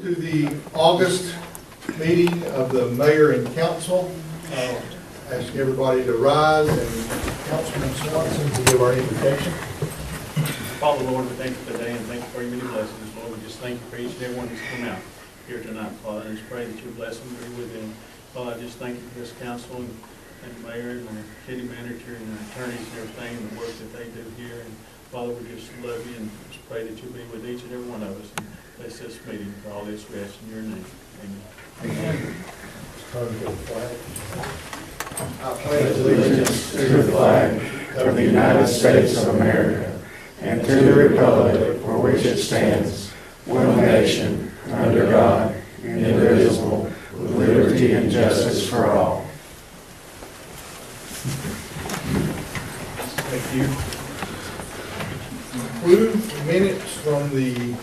To the August meeting of the mayor and council. Ask everybody to rise and Councilman Swanson to give our invitation. Father, Lord, we thank you for today and thank you for your many blessings. Lord, we just thank you for each and every one that's come out here tonight, Father, and just pray that your blessing be with them. Father, I just thank you for this council and the mayor and our city manager and our attorneys and everything and the work that they do here. And Father, we just love you and just pray that you'll be with each and every one of us. And bless this meeting for all this rest in your name. Amen. Amen. Turn to the flag. I pledge allegiance to the flag of the United States of America and to the republic for which it stands, one nation, under God, indivisible, with liberty and justice for all. Thank you. Approve minutes from the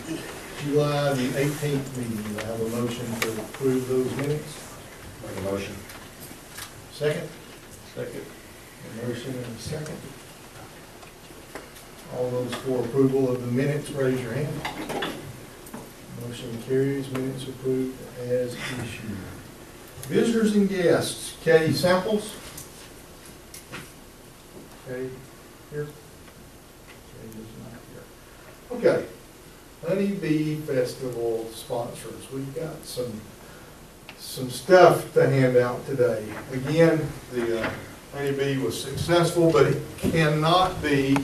July the 18th meeting. Do I have a motion to approve those minutes? Make a motion. Second? Second. A motion and a second. All those for approval of the minutes, raise your hand. Motion carries, minutes approved as issued. Visitors and guests, Kay Samples. Kay here? Kay is not here. Okay, Honey Bee Festival sponsors. We've got some stuff to hand out today. Again, the Honey Bee was successful, but it cannot be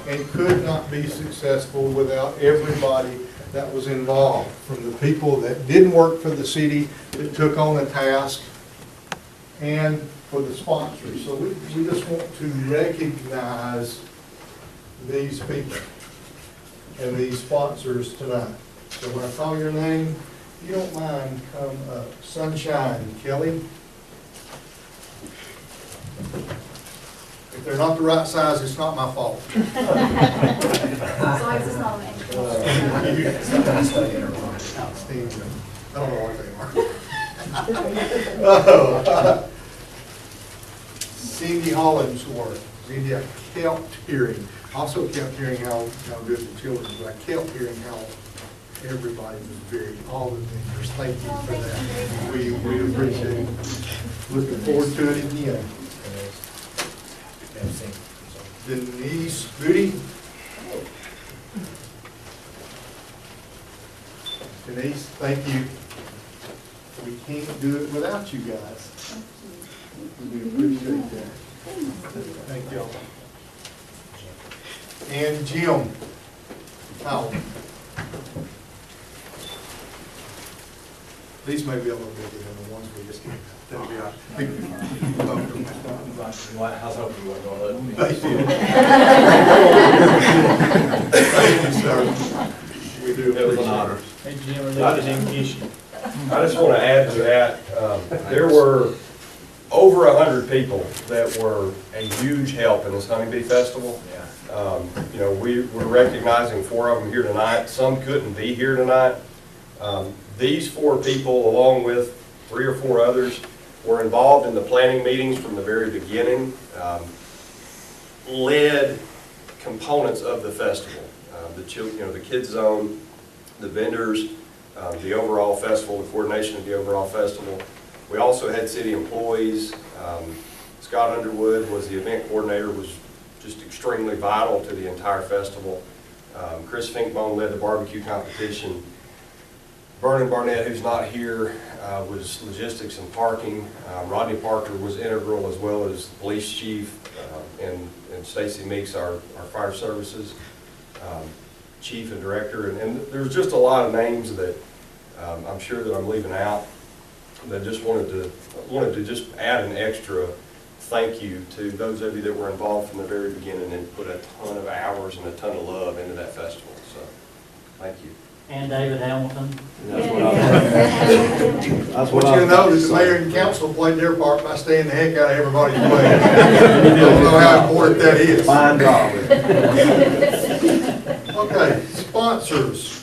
and could not be successful without everybody that was involved, from the people that didn't work for the city, that took on the task, and for the sponsors. So we just want to recognize these people and these sponsors tonight. So when I call your name, if you don't mind, come up. Sunshine Kelly. If they're not the right size, it's not my fault. As long as it's not an Outstanding. I don't know what they are. Cindy Hollingsworth. Cindy, I kept hearing, also kept hearing how good the children, but I kept hearing how everybody was all the vendors. Thank you for that. We appreciate it. Looking forward to it again. Denise Booty. Denise, thank you. We can't do it without you guys. We appreciate that. Thank y'all. And Jim Powell. These may be a little bigger than the ones we just gave. That'll be all right. White House open, you want to go ahead? Thank you. Thank you, sir. We do It was an appreciate honor. it. Hey, Jim, we're looking in issue. I just want to add to that, there were over 100 people that were a huge help in this Honeybee Festival. You know, we're recognizing 4 of them here tonight. Some couldn't be here tonight. These 4 people, along with 3 or 4 others, were involved in the planning meetings from the very beginning, led components of the festival, the kids zone, the vendors, the overall festival, the coordination of the overall festival. We also had city employees. Scott Underwood was the event coordinator, was just extremely vital to the entire festival. Chris Finkbone led the barbecue competition. Vernon Barnett, who's not here, was logistics and parking. Rodney Parker was integral, as well as the police chief, and Stacy Meeks, our fire services chief and director. And there's just a lot of names that I'm sure that I'm leaving out. That just wanted to just add an extra thank you to those of you that were involved from the very beginning and put a ton of hours and a ton of love into that festival. So, thank you. And David Hamilton. I want you to know that the mayor and council played their part by staying the heck out of everybody's way. I don't know how important that is. Fine job. Okay, sponsors.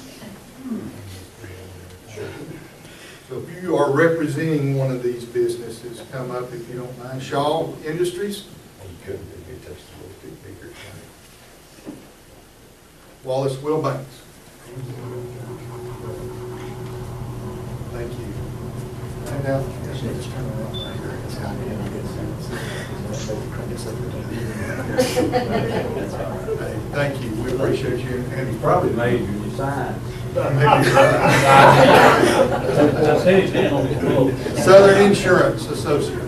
So if you are representing one of these businesses, come up if you don't mind. Shaw Industries. You couldn't be touched with big bigger. Wallace Wilbanks. have, just turn around right here. It's got it. Hey, thank you, we appreciate you, and Probably made you sign. I said he's in on his book. Southern Insurance Associates.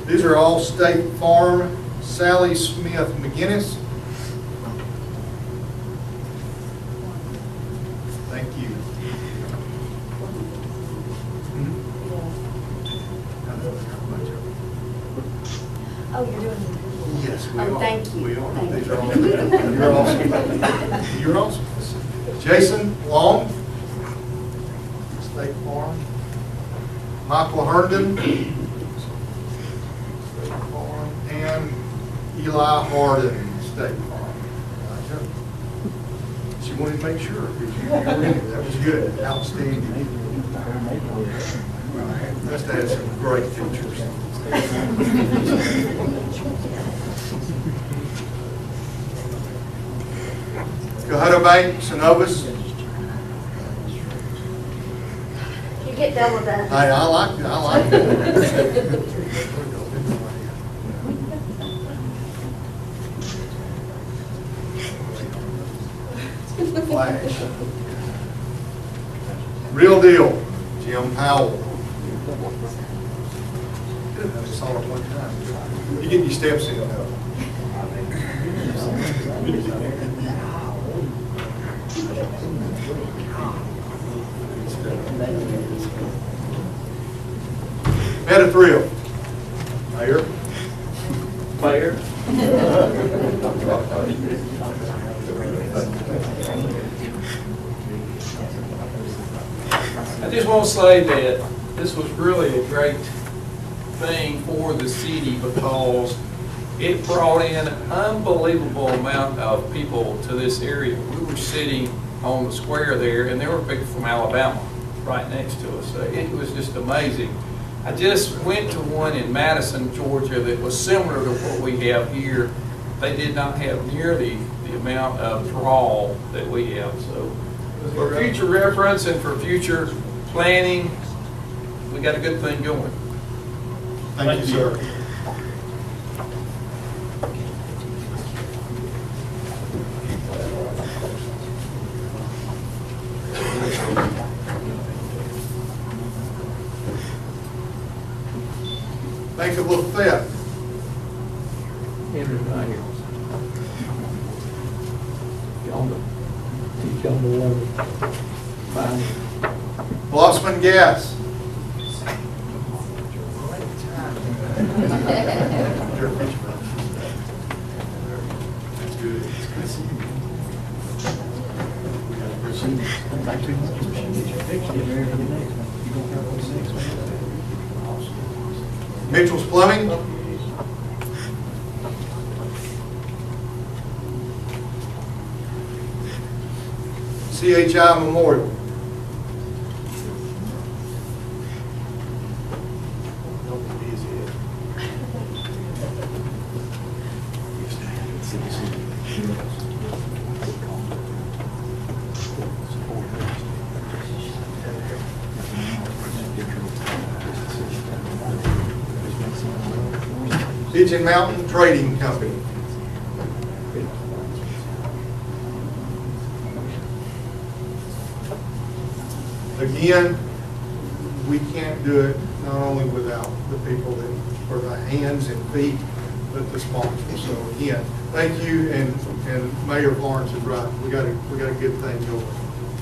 These are all State Farm. Sally Smith McGinnis. Thank you. Oh, you're doing it. Yes, we Oh, are. thank you. We are. Thank These you. are all, you're awesome. You're awesome. Jason Long, State Farm. Michael Herndon, State Farm, and Eli Harden, State Farm. She wanted to make sure. That was good, outstanding. Must have had some great features. Cohutta Bank, Synovus. You get done with that. Hey, I like it, I like it. Flash. Real Deal, Jim Powell. I just saw it one time. You get your steps in, though. Meta-Thrill. Mayor. I just want to say that this was really a great thing for the city because it brought in an unbelievable amount of people to this area. We were sitting on the square there, and there were people from Alabama right next to us. So it was just amazing. I just went to one in Madison, Georgia that was similar to what we have here. They did not have nearly the amount of draw that we have. So for future reference and for future planning, we got a good thing going. Thank you, sir. Bank of Lafayette. Blossman Gas. That's good. Mitchell's Plumbing. CHI Memorial. Pigeon Mountain Trading Company. Again, we can't do it not only without the people that are the hands and feet, but the sponsors. So again, thank you, and Mayor Florence is right. We got a good thing going.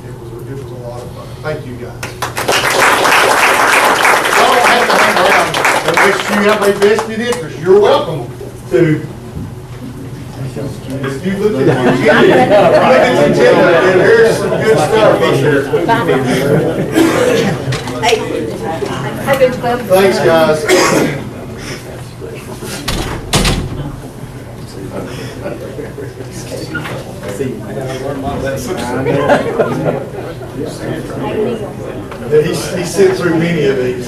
It was a lot of fun. Thank you, guys. Y'all don't have to hang around and make sure you have a vested interest. You're welcome to. If you look at the agenda, there's some good stuff in here. Thanks, guys. He's sent through many of these.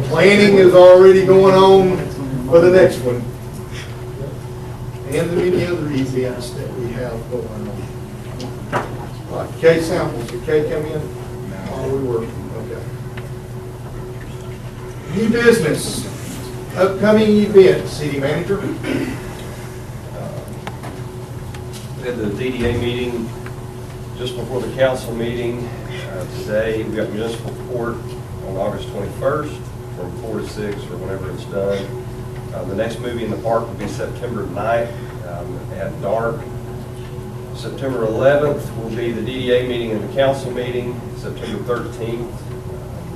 Planning is already going on for the next one. And the many other events that we have going on. All right, K samples, did K come in? Oh, we were, okay. New business, upcoming events, city manager. We had the DDA meeting just before the council meeting. Today, we got municipal court on August 21st from 4 to 6 or whenever it's done. The next movie in the park will be September 9th at dark. September 11th will be the DDA meeting and the council meeting. September 13th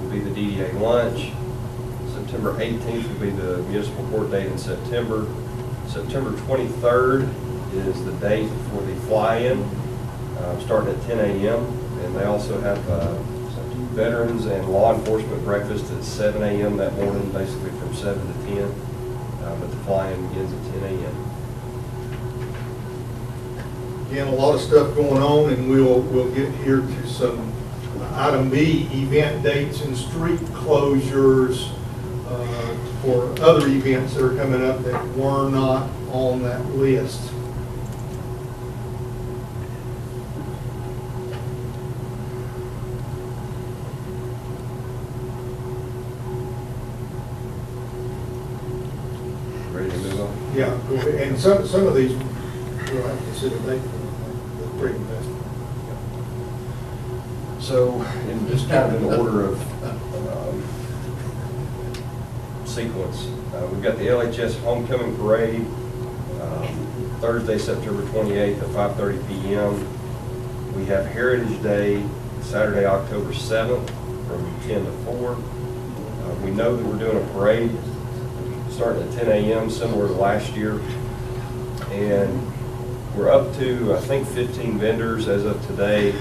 will be the DDA lunch. September 18th will be the municipal court date in September. September 23rd is the date for the fly-in, starting at 10 a.m. And they also have veterans and law enforcement breakfast at 7 a.m. that morning, basically from 7 to 10. But the fly-in begins at 10 a.m. Again, a lot of stuff going on, and we'll get here to some item B, event dates and street closures for other events that are coming up that were not on that list. Ready to move on? Yeah, go ahead. And some of these we'll have to consider date for the Freedom Festival. So, in just kind of in order of sequence, we've got the LHS Homecoming Parade, Thursday, September 28th at 5:30 p.m. We have Heritage Day, Saturday, October 7th from 10 to 4. We know that we're doing a parade starting at 10 a.m., similar to last year. And we're up to, I think, 15 vendors as of today.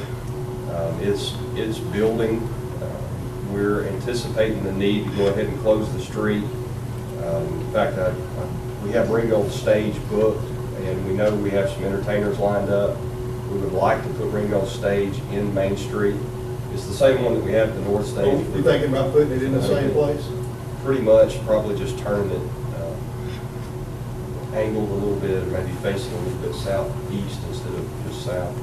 It's building. We're anticipating the need to go ahead and close the street. In fact, we have Ringgold Stage booked, and we know we have some entertainers lined up. We would like to put Ringgold Stage in Main Street. It's the same one that we have at the North Stage. You thinking about putting it in the same place? Pretty much, probably just turning it angled a little bit, or maybe facing a little bit southeast instead of just south.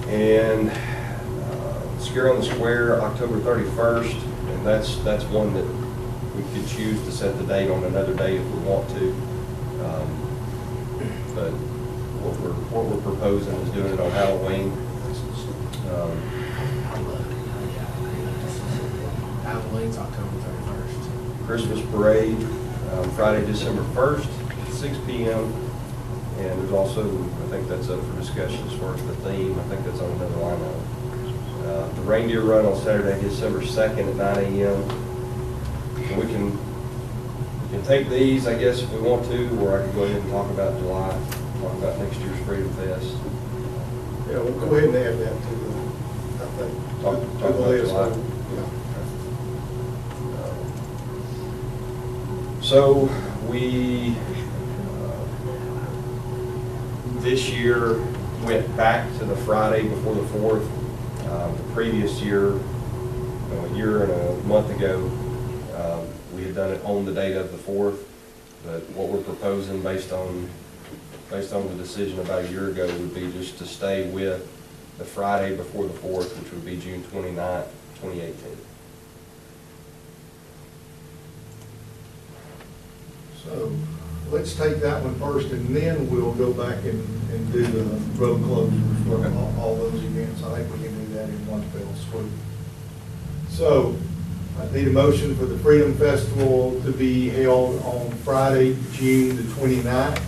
And Scare on the Square, October 31st, and that's one that we could choose to set the date on another date if we want to. But what we're proposing is doing it on Halloween. Halloween's October 31st. Christmas Parade, Friday, December 1st, 6 p.m. And there's also, I think that's up for discussion as far as the theme. I think that's on another line item. The Reindeer Run on Saturday, December 2nd at 9 a.m. And we can take these, I guess, if we want to, or I could go ahead and talk about July, talk about next year's Freedom Fest. Yeah, we'll go ahead and add that to the, I think, Talk to the about list. July. Yeah. So we, this year, went back to the Friday before the 4th. The previous year, a year and a month ago, we had done it on the date of the 4th. But what we're proposing, based on the decision about a year ago, would be just to stay with the Friday before the 4th, which would be June 29th, 2018. So let's take that one first, and then we'll go back and do the road closures for all those events. I think we can do that in one fell swoop. So I need a motion for the Freedom Festival to be held on Friday, June the 29th.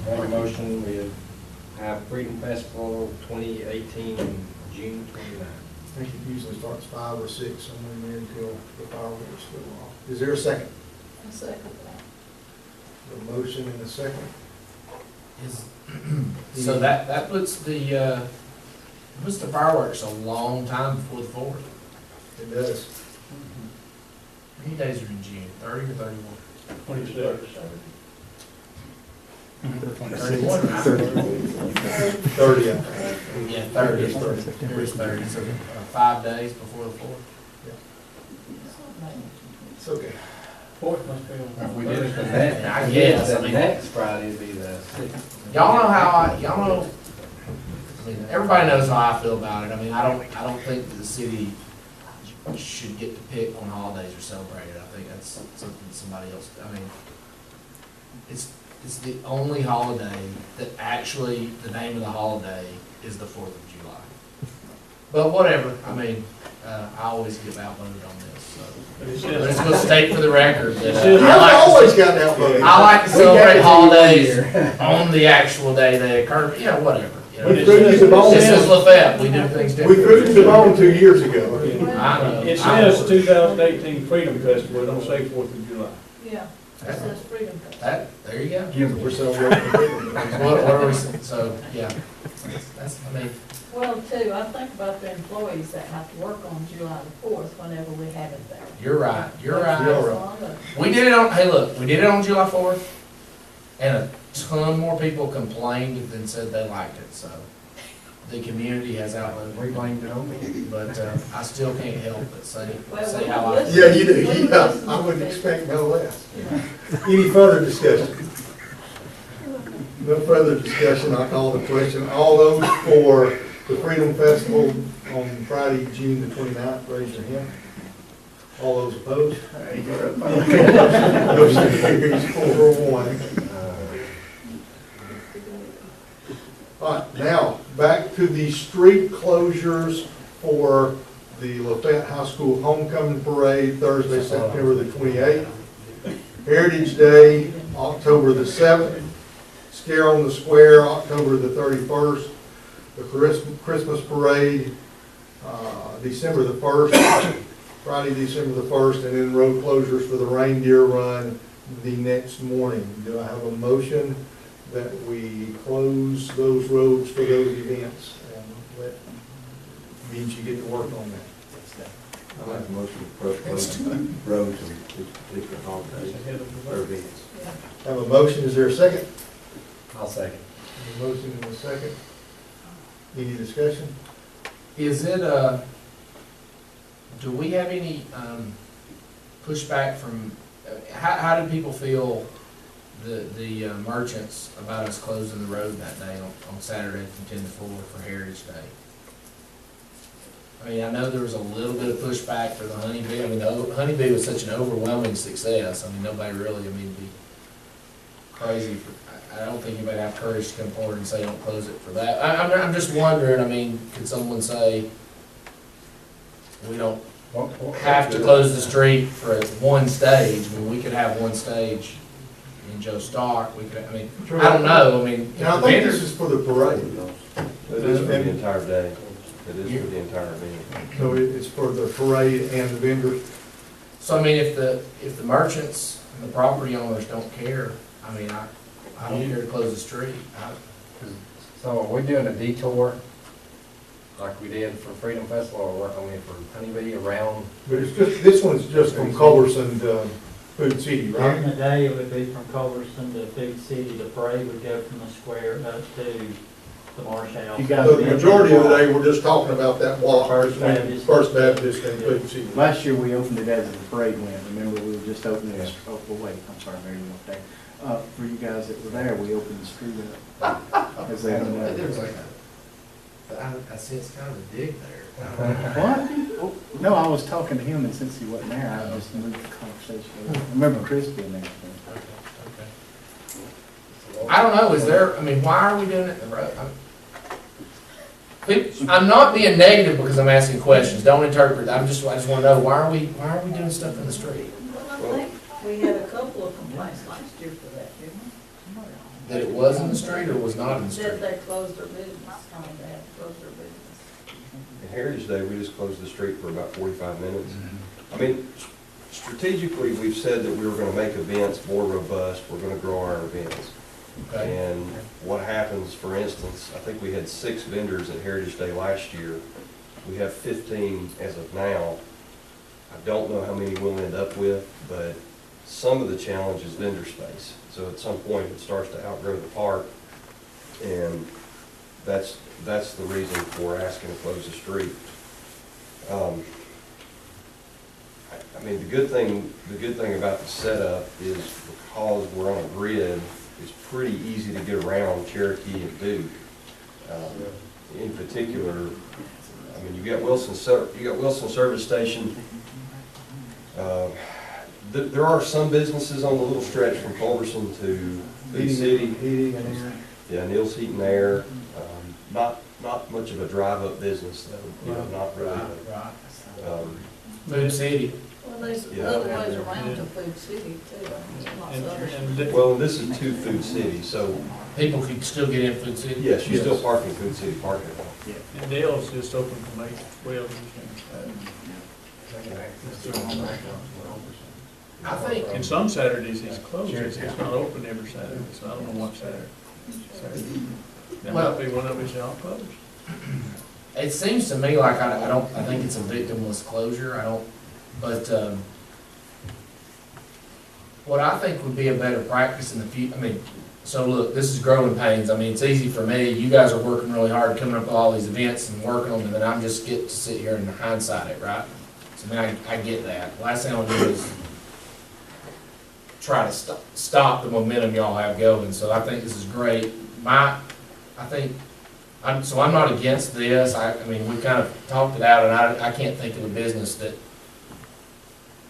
Make a motion, we have Freedom Festival 2018, June 29th. I think it usually starts 5 or 6, somewhere in there until the fireworks go off. Is there a second? A second that. A motion and a second? So that puts the fireworks a long time before the 4th. It does. How many days are in June, 30 or 31? 26. 31, right? 30, Yeah, 30, it's 30, so 5 days before the 4th. it's okay. Fourth must be on. If we did it the next, I guess, I the mean- next Friday would be the 6th. Y'all know how y'all know, I mean, everybody knows how I feel about it. I mean, I don't think that the city should get to pick on holidays or celebrate it. I think that's something somebody else, I mean, it's the only holiday that actually, the name of the holiday is the 4th of July. But whatever, I mean, I always get outvoted on this, so. But it But it's says, gonna state for the record that It You've I like to always got outvoted. I like to We gave it celebrate to you holidays one year. on the actual day they occur, you know, whatever. You know. We threw you the bone. This is Lafayette, we do things We threw differently. you the bone 2 years ago. I know. it I know. says 2018 Freedom Festival, it don't say 4th of July. Yeah, it says Freedom Fest. That, there you go. We're celebrating freedom. What are we, so, yeah. That's, I mean, Well, too, I think about the employees that have to work on July the 4th whenever we have it there. you're right, you're You're right. right. We did it on, hey, look, we did it on July 4th, and a ton more people complained than said they liked it, so. The community has outvoted We me, blamed it on me. but, I still can't help but say Well, how I feel. Yeah, you do. Yeah, I wouldn't expect no less. Any further discussion? No further discussion, I call the question. All those for the Freedom Festival on Friday, June the 29th, raise your hand. All those opposed? Motion carries 4-1. All right, now, back to the street closures for the Lafayette High School Homecoming Parade, Thursday, September the 28th. Heritage Day, October the 7th. Scare on the Square, October the 31st. The Christmas Parade, December the 1st, Friday, December the 1st, and then road closures for the Reindeer Run the next morning. Do I have a motion that we close those roads for those events and let means you get to work on that? I like the motion to close roads and particular holidays or events. Have a motion, is there a second? I'll second. A motion and a second. Any discussion? Is it, do we have any, pushback from, how do people feel, the merchants about us closing the road that day on Saturday from 10 to 4 for Heritage Day? I mean, I know there was a little bit of pushback for the Honeybee. I mean, the Honeybee was such an overwhelming success. I mean, nobody really, I mean, be crazy for, I don't think anybody have courage to come forward and say don't close it for that. I'm just wondering, I mean, could someone say we don't have to close the street for one stage? I mean, we could have one stage in Joe Stark. We could, I mean, I don't know, I mean. Now, I think this is for the parade, It is for the entire day. It is for the entire event. so it's for the parade and the vendors. So I mean, if the merchants and the property owners don't care, I mean, I don't care to close the street. So are we doing a detour like we did for Freedom Festival or what, I mean, for Honeybee around? But it's just, this one's just from Culberson to Food City, During right? the day, it would be from Culberson to Big City. The parade would go from the square up to the Marsh House. The majority of the day, we're just talking about that walk, First between Baptist. First Baptist and Food City. Last year, we opened it as the parade went. Remember, we were just opening it, oh, well, wait, I'm sorry, Mary, you weren't there. For you guys that were there, we opened the street up. As they went out. There was like I sense kind of a dig there. What? Oh, no, I was talking to him, and since he wasn't there, I just moved the conversation. I remember Chris being there. I don't know, is there, I mean, why are we doing it in the road? I'm not being negative because I'm asking questions, don't interpret, I just want to know, why are we doing stuff in the street? Well, I think we had a couple of complaints last year for that, didn't we? That it was in the street or was not in the That street? they closed their business, they had to close their business. In Heritage Day, we just closed the street for about 45 minutes. I mean, strategically, we've said that we were going to make events more robust, we're going to grow our events. Okay, And what happens, for instance, I think we had 6 vendors at Heritage Day last year. We have 15 as of now. I don't know how many we'll end up with, but some of the challenge is vendor space. So at some point, it starts to outgrow the park, and that's the reason for asking to close the street. I mean, the good thing about the setup is because we're on a grid, it's pretty easy to get around Cherokee and Duke. In particular, I mean, you got Wilson Service Station. There are some businesses on the little stretch from Culberson to Food City. Heating and air. Yeah, Neil's Heat and Air. Not much of a drive-up business though, you know, not really. Food City. Well, there's Yeah. other ways around to Food City too. Well, this is to Food City, so People can still get in Food City? yes, you still park in Food City parking lot. And Dale's just open from 8 to 12. I think, And some Saturdays he's closed, it's not open every Saturday, so I don't know what Saturday. That might be one of his y'all closed. it seems to me like I think it's a victimless closure, but, what I think would be a better practice in the future, I mean, so look, this is growing pains, I mean, it's easy for me, you guys are working really hard coming up with all these events and working on them, and I'm just get to sit here and hindsight it, right? So I mean, I get that, last thing I'll do is try to stop the momentum y'all have going, so I think this is great. I'm not against this, I mean, we kind of talked it out, and I can't think of a business that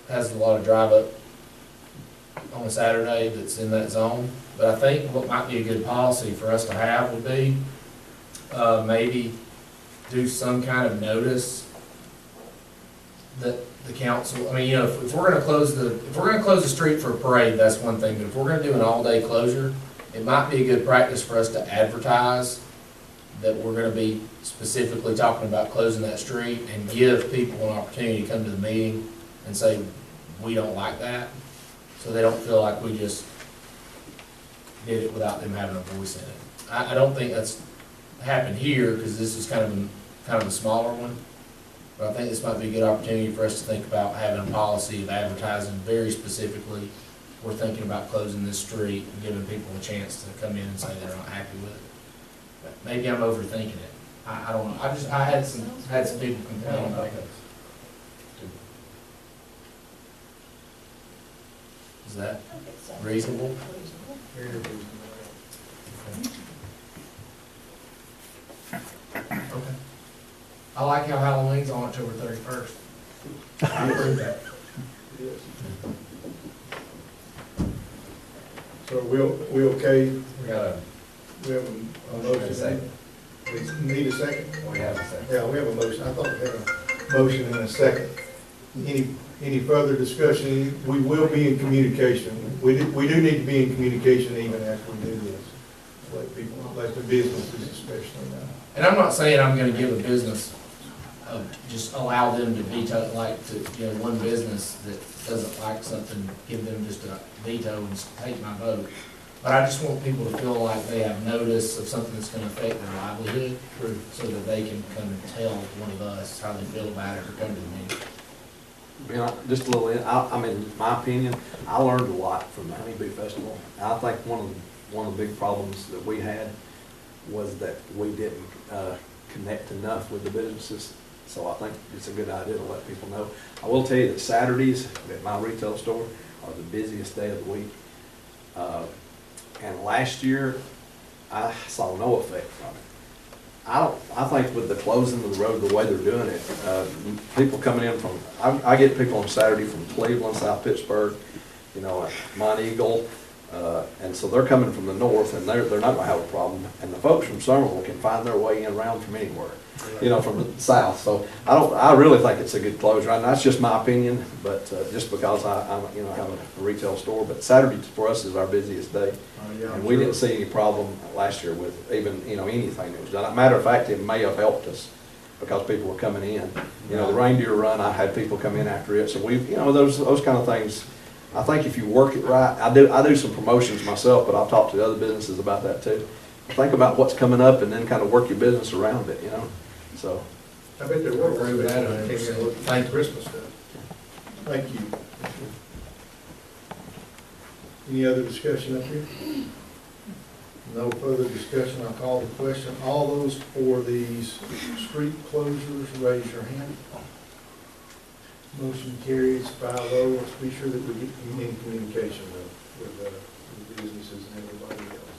has a lot of drive up on a Saturday that's in that zone, but I think what might be a good policy for us to have would be, maybe do some kind of notice that the council, I mean, you know, if we're gonna close the street for a parade, that's one thing, but if we're gonna do an all-day closure, it might be a good practice for us to advertise that we're gonna be specifically talking about closing that street and give people an opportunity to come to the meeting and say, we don't like that, so they don't feel like we just did it without them having a voice in it. I don't think that's happened here, because this is kind of a smaller one. But I think this might be a good opportunity for us to think about having a policy of advertising very specifically. We're thinking about closing this street and giving people a chance to come in and say they're not happy with it. But maybe I'm overthinking it. I don't know. I had some people complain about it. Is that reasonable? Okay. I like how Halloween's on October 31st. I approve that. So we okay? We got We have a motion. second. We need a second? We have a second. Yeah, we have a motion. I thought we had a motion and a second. Any further discussion? We will be in communication. We do need to be in communication even after we do this. Let the businesses especially know. And I'm not saying I'm gonna give a business, just allow them to veto, one business that doesn't like something, give them just a veto and take my vote. But I just want people to feel like they have notice of something that's gonna affect their livelihood, so that they can come and tell one of us how they feel about it or come to the meeting. You know, just a little, I mean, in my opinion, I learned a lot from the Honeybee Festival. And I think one of the big problems that we had was that we didn't connect enough with the businesses. So I think it's a good idea to let people know. I will tell you that Saturdays at my retail store are the busiest day of the week. And last year, I saw no effect from it. I think with the closing of the road, the way they're doing it, people coming in from, I get people on Saturday from Cleveland, South Pittsburgh, Mont Eagle, and so they're coming from the north, and they're not gonna have a problem. And the folks from Somerville can find their way in around from anywhere, from the south. So I really think it's a good closure, and that's just my opinion, but just because I have a retail store. But Saturday for us is our busiest day. And we didn't see any problem last year with even, anything that was done. Matter of fact, it may have helped us because people were coming in. The reindeer run, I had people come in after it. So those kind of things. I think if you work it right, I do some promotions myself, but I've talked to other businesses about that too. Think about what's coming up and then kind of work your business around it, So. I bet there were. Agree with that 100%. Thank Christmas stuff. Thank you. Any other discussion up here? No further discussion, I'll call the question. All those for these street closures, raise your hand. Motion carries 5-0. Let's be sure that we get in communication with the businesses and everybody else.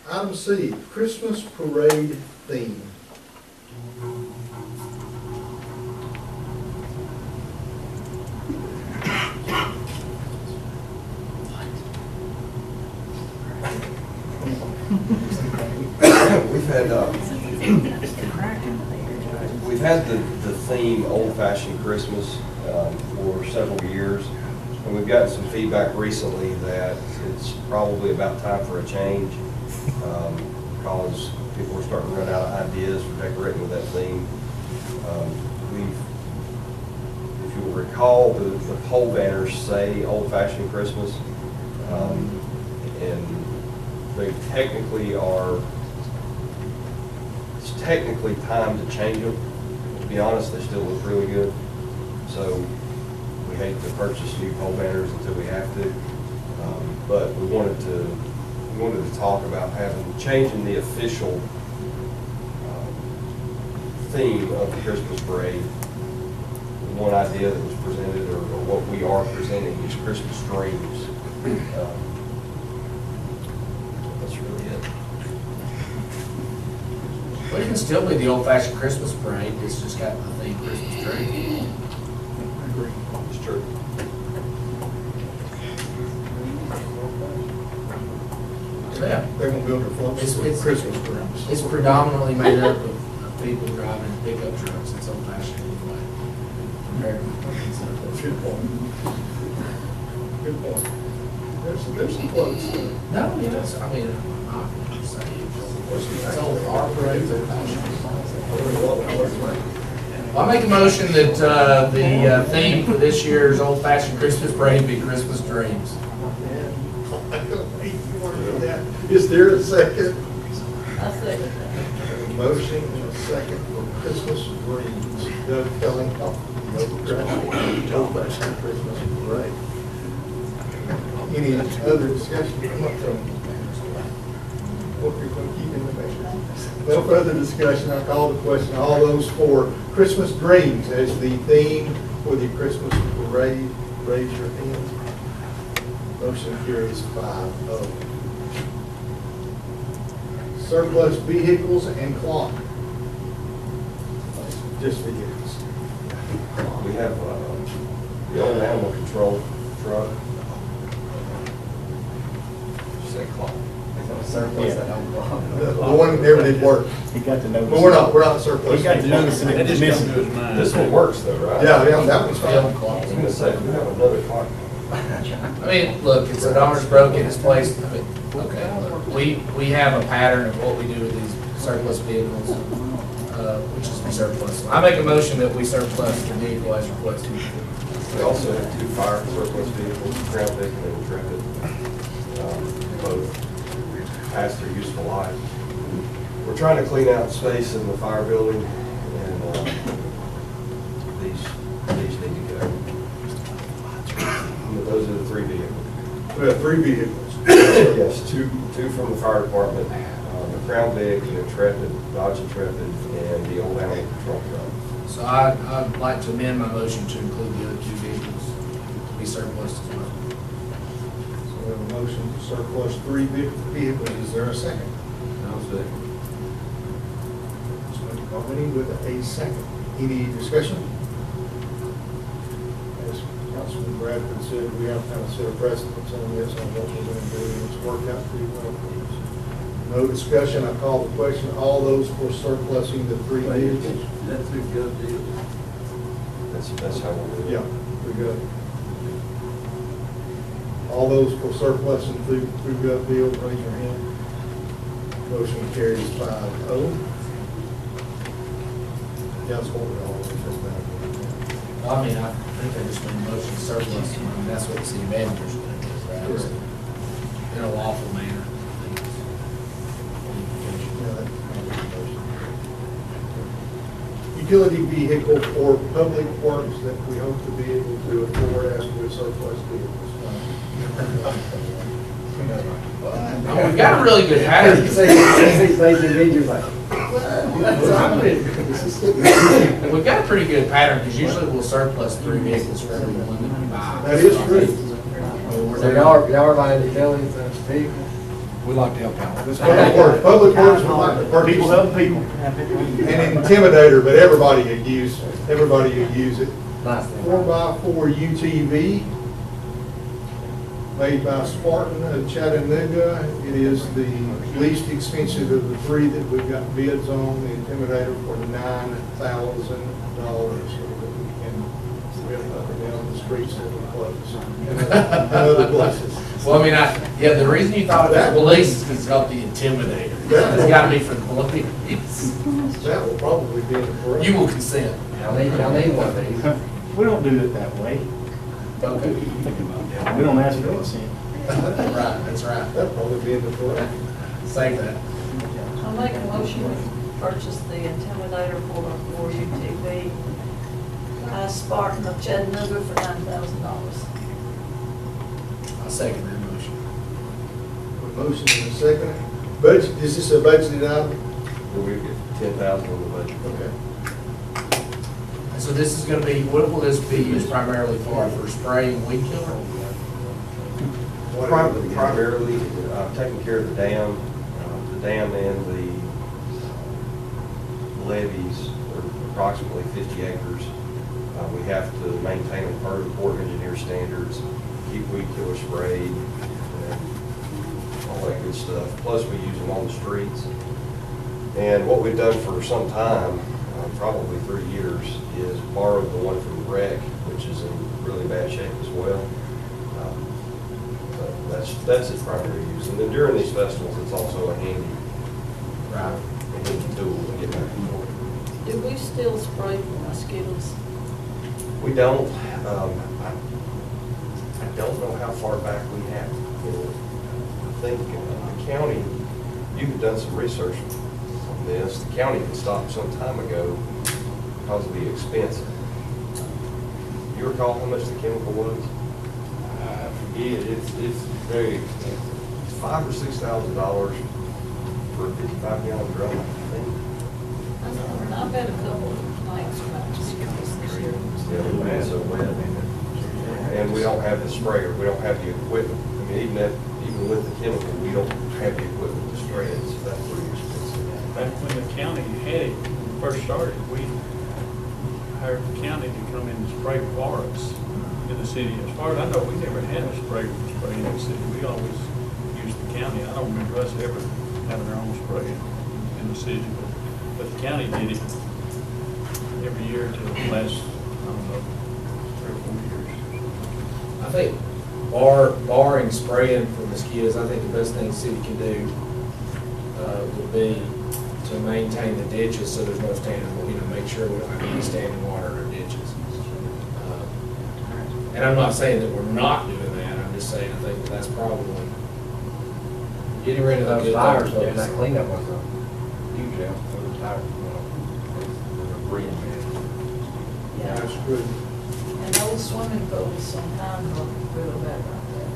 Item C, Christmas parade theme. We've had the theme old-fashioned Christmas for several years, and we've gotten some feedback recently that it's probably about time for a change, because people are starting to run out of ideas for decorating with that theme. If you'll recall, the pole banners say old-fashioned Christmas, and they technically are, it's technically time to change them. To be honest, they still look really good. So we hate to purchase new pole banners until we have to. But we wanted to talk about changing the official theme of the Christmas parade. One idea that was presented, or what we are presenting, is Christmas dreams. That's really it. Well, it can still be the old-fashioned Christmas parade, it's just got the theme Christmas tree. It's true. Yeah. They're gonna build their floats with Christmas dreams. It's predominantly made up of people driving pickup trucks, it's old-fashioned anyway. Good point. Good point. There's some floats there. No, yes, I mean, I'm just saying, it's old, our parade's old-fashioned. I make a motion that the theme for this year's old-fashioned Christmas parade be Christmas dreams. Is there a second? I second that. Motion and a second for Christmas dreams. Doug Kelly, old-fashioned Christmas parade. Any other discussion? Hope you're going to keep in the measure. No further discussion, I call the question. All those for Christmas dreams as the theme for the Christmas parade, raise your hand. Motion carries 5-0. Surplus vehicles and clock. Just vehicles. We have the old animal control truck. Say clock. Surplus that old clock. The one that never did work. He got to notice. But we're not surplus. We got to notice it was missing. This one works though, right? Yeah, that one's fine. I was gonna say, we have another clock. I mean, look, it's an owner's broken, it's placed, I mean, okay, look, we have a pattern of what we do with these surplus vehicles, which is we surplus. I make a motion that we surplus the vehicle as requested. We also have 2 fire surplus vehicles, Crown Vic and Intrepid, both past their useful life. We're trying to clean out space in the fire building, and these need to go. But those are the 3 vehicles. We have 3 vehicles. Yes, two from the fire department, the Crown Vic, the Intrepid, Dodge Intrepid, and the old animal control truck. So I'd like to amend my motion to include the other 2 vehicles to be surplus as well. So we have a motion to surplus 3 vehicles. Is there a second? I'll second. Mr. Company with a second. Any discussion? As Councilman Bradford said, we have kind of set a precedent on this, on what we're going to do, and it's worked out pretty well for us. No discussion, I call the question. All those for surplusing the 3 vehicles? That's a good deal. That's how we'll do it. Yeah, we got it. All those for surplusing through gut deal, raise your hand. Motion carries 5-0. Councilwoman, all those for that. I mean, I think I just made a motion to surplus, I mean, that's what the city manager's gonna do, right? Correct. In a lawful manner. Yeah, that might be a motion. You utility vehicle for public works that we hope to be able to afford after surplus vehicles. Oh, we've got a really good pattern. We've got a pretty good pattern, because usually we'll surplus 3 vehicles for every one that we buy. That is true. So y'all are buying utilities and vehicles? We like to help out. Public works would like to purchase. People help people. An Intimidator, but everybody could use it. Nice thing. 4x4 UTV, made by Spartan of Chattanooga. It is the least expensive of the 3 that we've got bids on. The Intimidator for $9,000, so that we can whip up and down the streets of the place and other places. Well, I mean, the reason you thought it was police is because it's got the Intimidator. It's got to be for the police. That will probably be in the parade. You will consent. Y'all need one of these. We don't do it that way. Okay. We don't ask for consent. That's right. That'll probably be in the parade. Save that. I'll make a motion to purchase the Intimidator 4x4 UTV by Spartan of Chattanooga for $9,000. I'll second that motion. A motion and a second. Budget, is this a budgeted item? We get 10,000 on the budget. Okay. And so this is going to be, what will this be used primarily for spray and weed killer? Primarily, taking care of the dam and the levees are approximately 50 acres. We have to maintain them per the Corps of Engineer standards, keep weed killer sprayed, and all that good stuff. Plus, we use them on the streets. And what we've done for some time, probably 3 years, is borrow the one from the wreck, which is in really bad shape as well. But that's its primary use. And then during these festivals, it's also a handy tool to get back and forth. Do we still spray for mosquitoes? We don't. I don't know how far back we have. I think the county, you have done some research on this. The county can stop some time ago because of the expense. You recall how much the chemical was? I forget, it's very expensive. It's $5,000 or $6,000 for a 55-gallon drum, I think. I've had a couple of complaints about mosquitoes this year. Yeah, we've been so wet. And we don't have the sprayer, we don't have the equipment. I mean, even with the chemical, we don't have the equipment to spray it, so that's pretty expensive. Back when the county had it, first started, we hired the county to come in and spray for us in the city. As far as I know, we never had a sprayer to spray in the city. We always used the county. I don't remember us ever having our own spray in the city, but the county did it every year until the last, I don't know, 3 or 4 years. I think barring spraying for mosquitoes, I think the best thing the city can do would be to maintain the ditches so there's no standing, make sure we don't have any standing water in our ditches. And I'm not saying that we're not doing that, I'm just saying I think that's probably getting rid of Those those tires, tires. that cleanup was a huge help. Those tires, Yeah, That's good. and those swimming pools sometimes look real bad right there.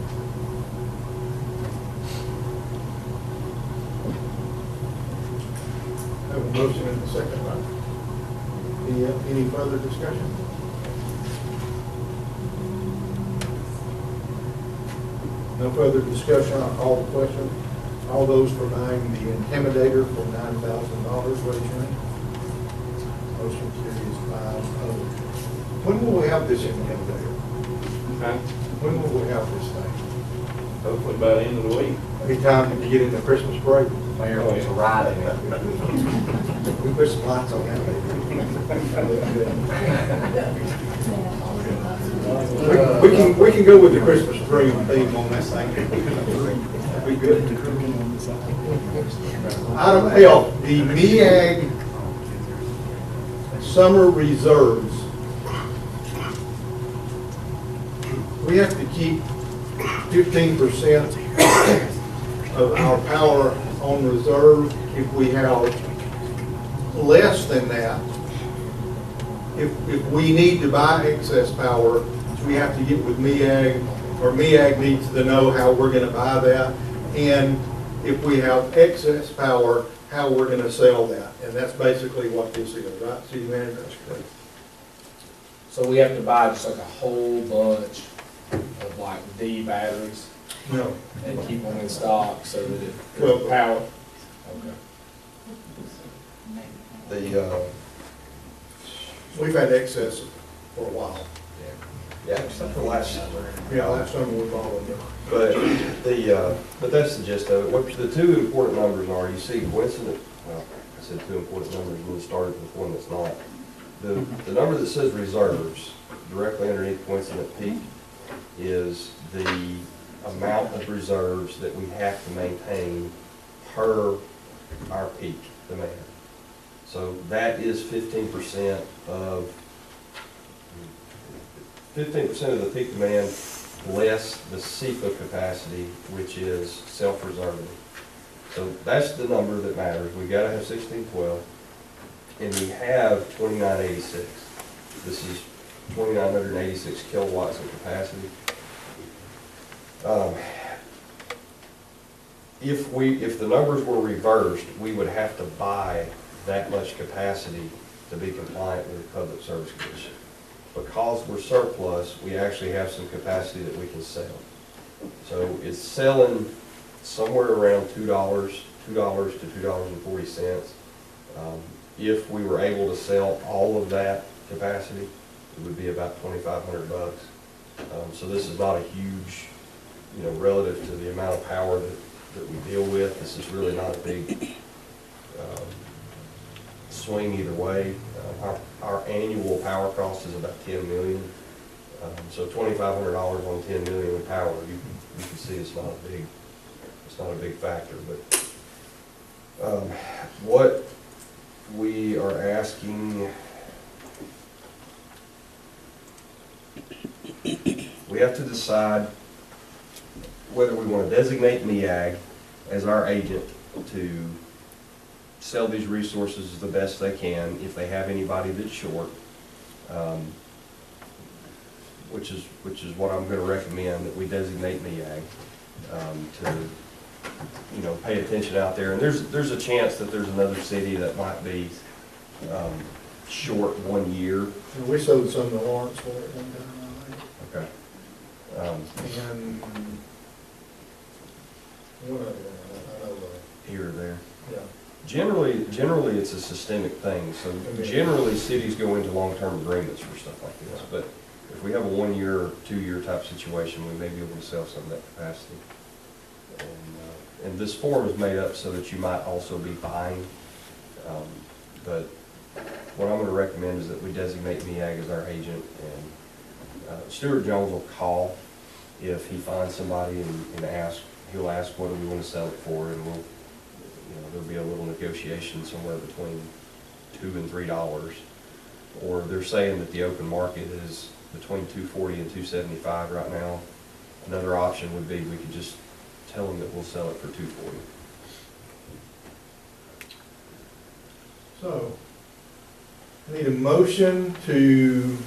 Have a motion and a second, right? Any further discussion? No further discussion, I'll call the question. All those for buying the Intimidator for $9,000, raise your hand. Motion carries 5-0. When will we have this Intimidator? When will we have this thing? Hopefully by the end of the week. Any time to get in the Christmas break? Mayor wants to ride in it. We put some lights on that. We can go with the Christmas tree theme on that thing. That'd be good. Item L, the MEAG summer reserves. We have to keep 15% of our power on reserve. If we have less than that, if we need to buy excess power, we have to get with MEAG, or MEAG needs to know how we're gonna buy that, and if we have excess power, how we're gonna sell that. And that's basically what this is, right, City Manager? So we have to buy just like a whole bunch of like D batteries No. and keep them in stock so that it, Well- power. Okay. We've had excess for a while. Yeah, except for last summer. Yeah, last summer we bought them. But that's the gist of it. What the two important numbers are, you see coincident, well, I said two important numbers, and we started with one that's not. The number that says reserves, directly underneath coincident peak, is the amount of reserves that we have to maintain per our peak demand. So that is 15% of the peak demand less the CEPA capacity, which is self-reserving. So that's the number that matters. We've got to have 1612, and we have 2986. This is 2,986 kilowatts of capacity. If the numbers were reversed, we would have to buy that much capacity to be compliant with the Public Service Commission. Because we're surplus, we actually have some capacity that we can sell. So it's selling somewhere around $2 to $2.40. If we were able to sell all of that capacity, it would be about $2,500. So this is not a huge, relative to the amount of power that we deal with. This is really not a big swing either way. Our annual power cost is about $10 million. So $2,500 on $10 million in power, you can see it's not a big factor. But what we are asking, we have to decide whether we want to designate MEAG as our agent to sell these resources the best they can if they have anybody that's short, which is what I'm going to recommend, that we designate MEAG to pay attention out there. And there's a chance that there's another city that might be short 1 year. And we sold some to Lawrence for it one time, I think. Okay. And one other one, I know that. Here or there. Yeah. Generally, it's a systemic thing. So generally, cities go into long-term agreements for stuff like this. But if we have a 1 year, 2 year type situation, we may be able to sell some of that capacity. And this form is made up so that you might also be buying. But what I'm going to recommend is that we designate MEAG as our agent, and Stuart Jones will call if he finds somebody and ask. He'll ask, what do we want to sell it for, and we'll, there'll be a little negotiation somewhere between $2 and $3. Or they're saying that the open market is between $2.40 and $2.75 right now. Another option would be we could just tell them that we'll sell it for $2.40. So, I need a motion to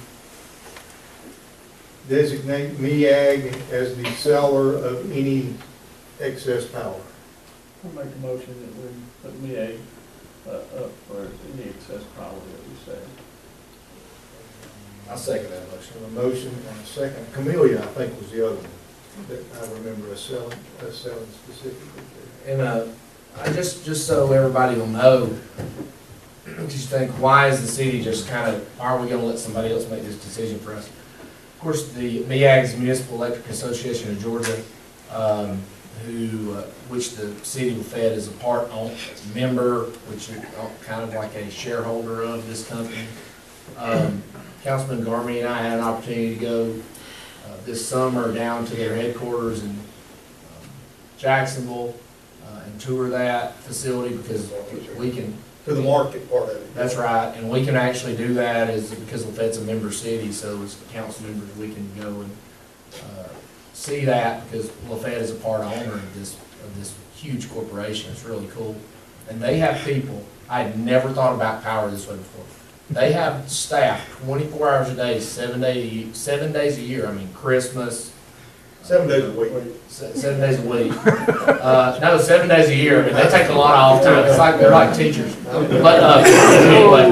designate MEAG as the seller of any excess power. I'll make a motion that we put MEAG up for any excess power that we sell. I'll second that motion. A motion and a second. Camellia, I think, was the other one that I remember us selling specifically. And I just so everybody will know, just think, why is the city just kind of, why are we going to let somebody else make this decision for us? Of course, the MEAG's Municipal Electric Association of Georgia, which the city of Lafayette is a part-owned member, which is kind of like a shareholder of this company. Councilman Garmy and I had an opportunity to go this summer down to their headquarters in Jacksonville and tour that facility, because we can. To the market part of it. That's right, and we can actually do that because Lafayette's a member city, so as council members, we can go and see that, because Lafayette is a part owner of this huge corporation. It's really cool. And they have people, I had never thought about power this way before. They have staff 24 hours a day, 7 days a year. I mean, Christmas. 7 days a week. 7 days a week. No, 7 days a year. I mean, they take a lot of off time. It's like, they're like teachers. But anyway,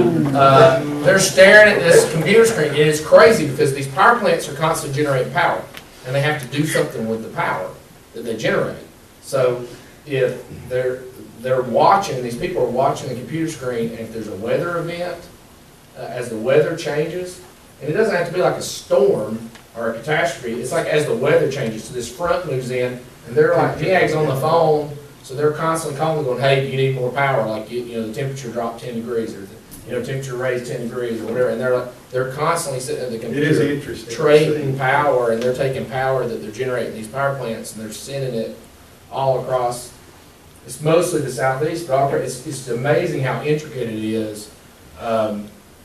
they're staring at this computer screen, and it's crazy because these power plants are constantly generating power, and they have to do something with the power that they generate. So if they're watching, these people are watching the computer screen, and if there's a weather event, as the weather changes, and it doesn't have to be like a storm or a catastrophe, it's like as the weather changes, so this front moves in, and they're like, GAG's on the phone, so they're constantly calling, going, hey, do you need more power? Like, you know, the temperature dropped 10 degrees, or, you know, temperature raised 10 degrees, or whatever, and they're constantly sitting at the It is computer, interesting. trading power, and they're taking power that they're generating in these power plants, and they're sending it all across. It's mostly the southeast, but it's amazing how intricate it is.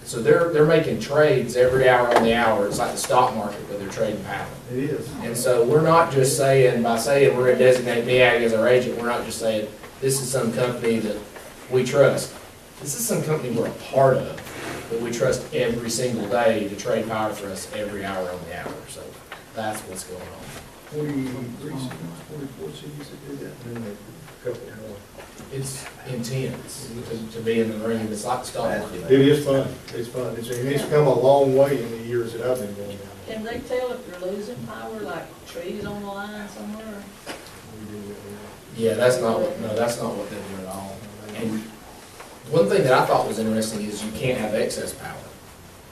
So they're making trades every hour on the hour. It's like the stock market, but they're trading power. It is. And so we're not just saying, by saying we're going to designate MEAG as our agent, we're not just saying this is some company that we trust. This is some company we're a part of, that we trust every single day to trade power for us every hour on the hour. So that's what's going on. 44 cities that do that, and then a couple more. It's intense to be in the room. It's like the stock market. It is fun. It's fun. It's come a long way in the years that I've been going down. Can they tell if you're losing power, like trees on the line somewhere? Yeah, that's not what they do at all. And one thing that I thought was interesting is you can't have excess power.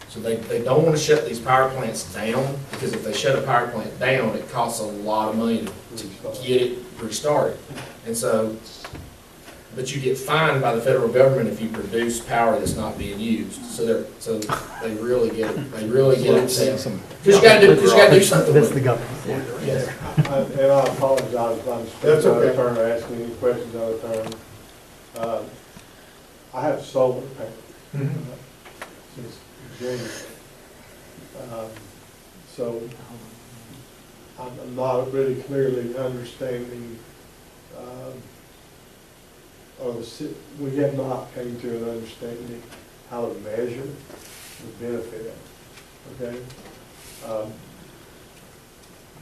So they don't want to shut these power plants down, because if they shut a power plant down, it costs a lot of money to get it restarted. And so, but you get fined by the federal government if you produce power that's not being used. So they really get it. They really get it. Because you got to do something. That's the government. Yes. And I apologize if I'm That's speaking out of okay. turn or asking any questions out of turn. I have solar panels since January. So I'm not really clearly understanding, we have not come to an understanding how to measure the benefit, okay?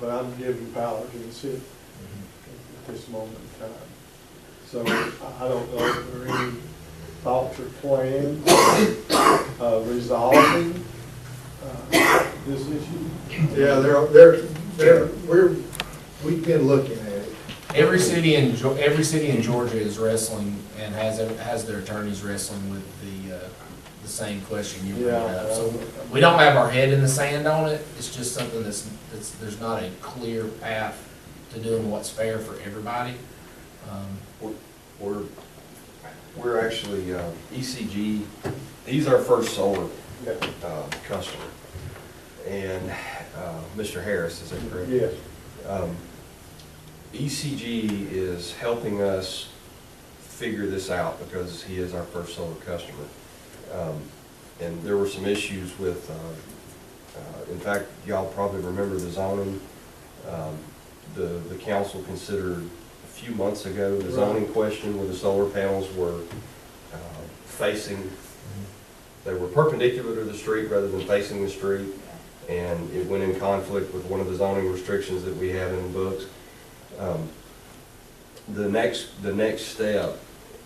But I'm giving power to the city at this moment in time. So I don't know if there are any thoughts or plans of resolving this issue. Yeah, we've been looking at it. Every city in Georgia is wrestling and has their attorneys wrestling with the same question you brought up. So we don't have our head in the sand on it. It's just something that's there's not a clear path to doing what's fair for everybody. We're actually, ECG, he's our first solar customer. And Mr. Harris, is that correct? Yes. ECG is helping us figure this out because he is our first solar customer. And there were some issues with, in fact, y'all probably remember the zoning. The council considered a few months ago the zoning question where the solar panels were facing, they were perpendicular to the street rather than facing the street. And it went in conflict with one of the zoning restrictions that we have in the books. The next step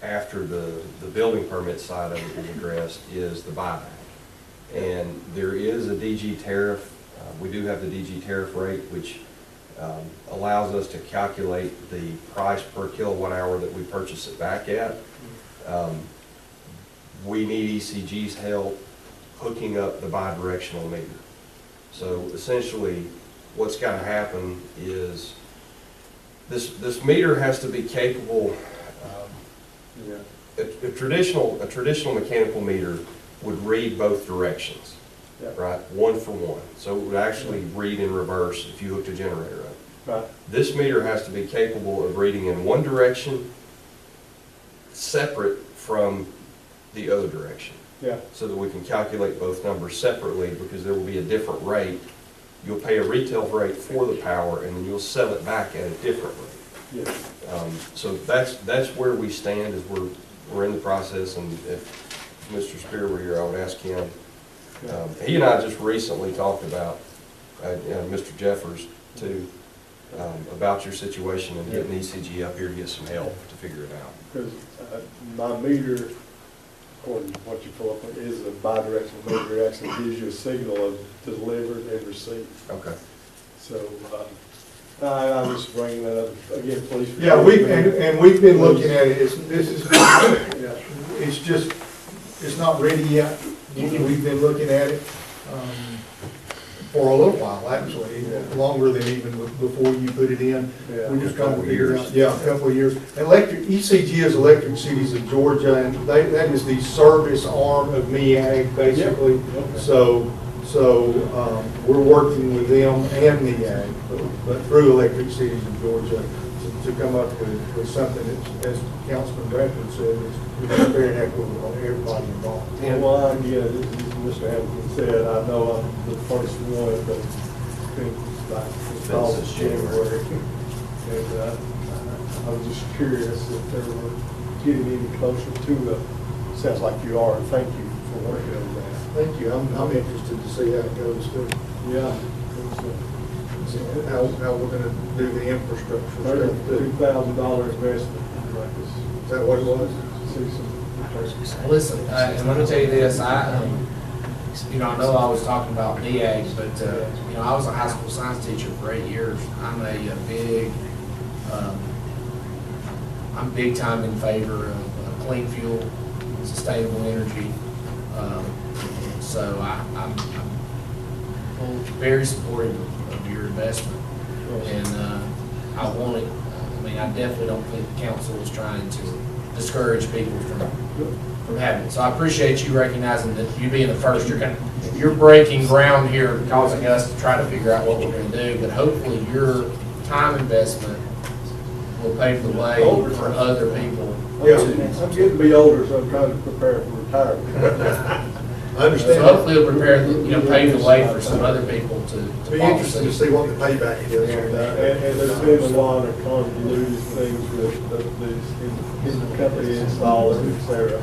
after the building permit side of it is addressed is the buyback. And there is a DG tariff. We do have the DG tariff rate, which allows us to calculate the price per kilowatt hour that we purchase it back at. We need ECG's help hooking up the bidirectional meter. So essentially, what's got to happen is this meter has to be capable. A traditional mechanical meter would read both directions, right? One for one. So it would actually read in reverse if you hooked a generator up. Right. This meter has to be capable of reading in one direction, separate from the other direction. Yeah. So that we can calculate both numbers separately, because there will be a different rate. You'll pay a retail rate for the power, and then you'll sell it back at a different rate. Yeah. So that's where we stand, is we're in the process, and if Mr. Spear were here, I would ask him. He and I just recently talked about, Mr. Jeffers too, about your situation and getting ECG up here to get some help to figure it out. Because my meter, according to what you pull up, is a bidirectional meter. It actually gives you a signal of delivered and received. Okay. So, I'm just bringing that up again, please. Yeah, and we've been looking at it, it's just, it's not ready yet. We've been looking at it for a little while, actually, longer than even before you put it in. We're just trying to figure it out. Yeah, a couple of years. ECG is Electric Cities of Georgia, and that is the service arm of MEAG, basically. So we're working with them and MEAG, but through Electric Cities of Georgia to come up with something that, as Councilman Bradford said, is very equitable on everybody involved. Well, again, as Mr. Hamilton said, I know I'm the first one, but it's been like since January. And I was just curious if they were getting any closer to it. Sounds like you are, and thank you for working on that. Thank you. I'm interested to see how it goes too. Yeah. How we're gonna do the infrastructure stuff too. $32,000 investment. Is that what it was? See some. Listen, and let me tell you this, I know I was talking about MEAG, but, I was a high school science teacher for 8 years. I'm big time in favor of clean fuel, sustainable energy. So I'm very supportive of your investment. And I want it, I definitely don't think the council is trying to discourage people from having it. So I appreciate you recognizing that you being the first, you're breaking ground here, causing us to try to figure out what we're going to do, but hopefully your time investment will pave the way for other people. Yeah. I'm getting to be older, so I'm trying to prepare for retirement. I understand. So hopefully it'll pave the way for some other people to Be follow interested to suit. see what the payback is. And there's been a lot of convoluted things with in the company installers, et cetera.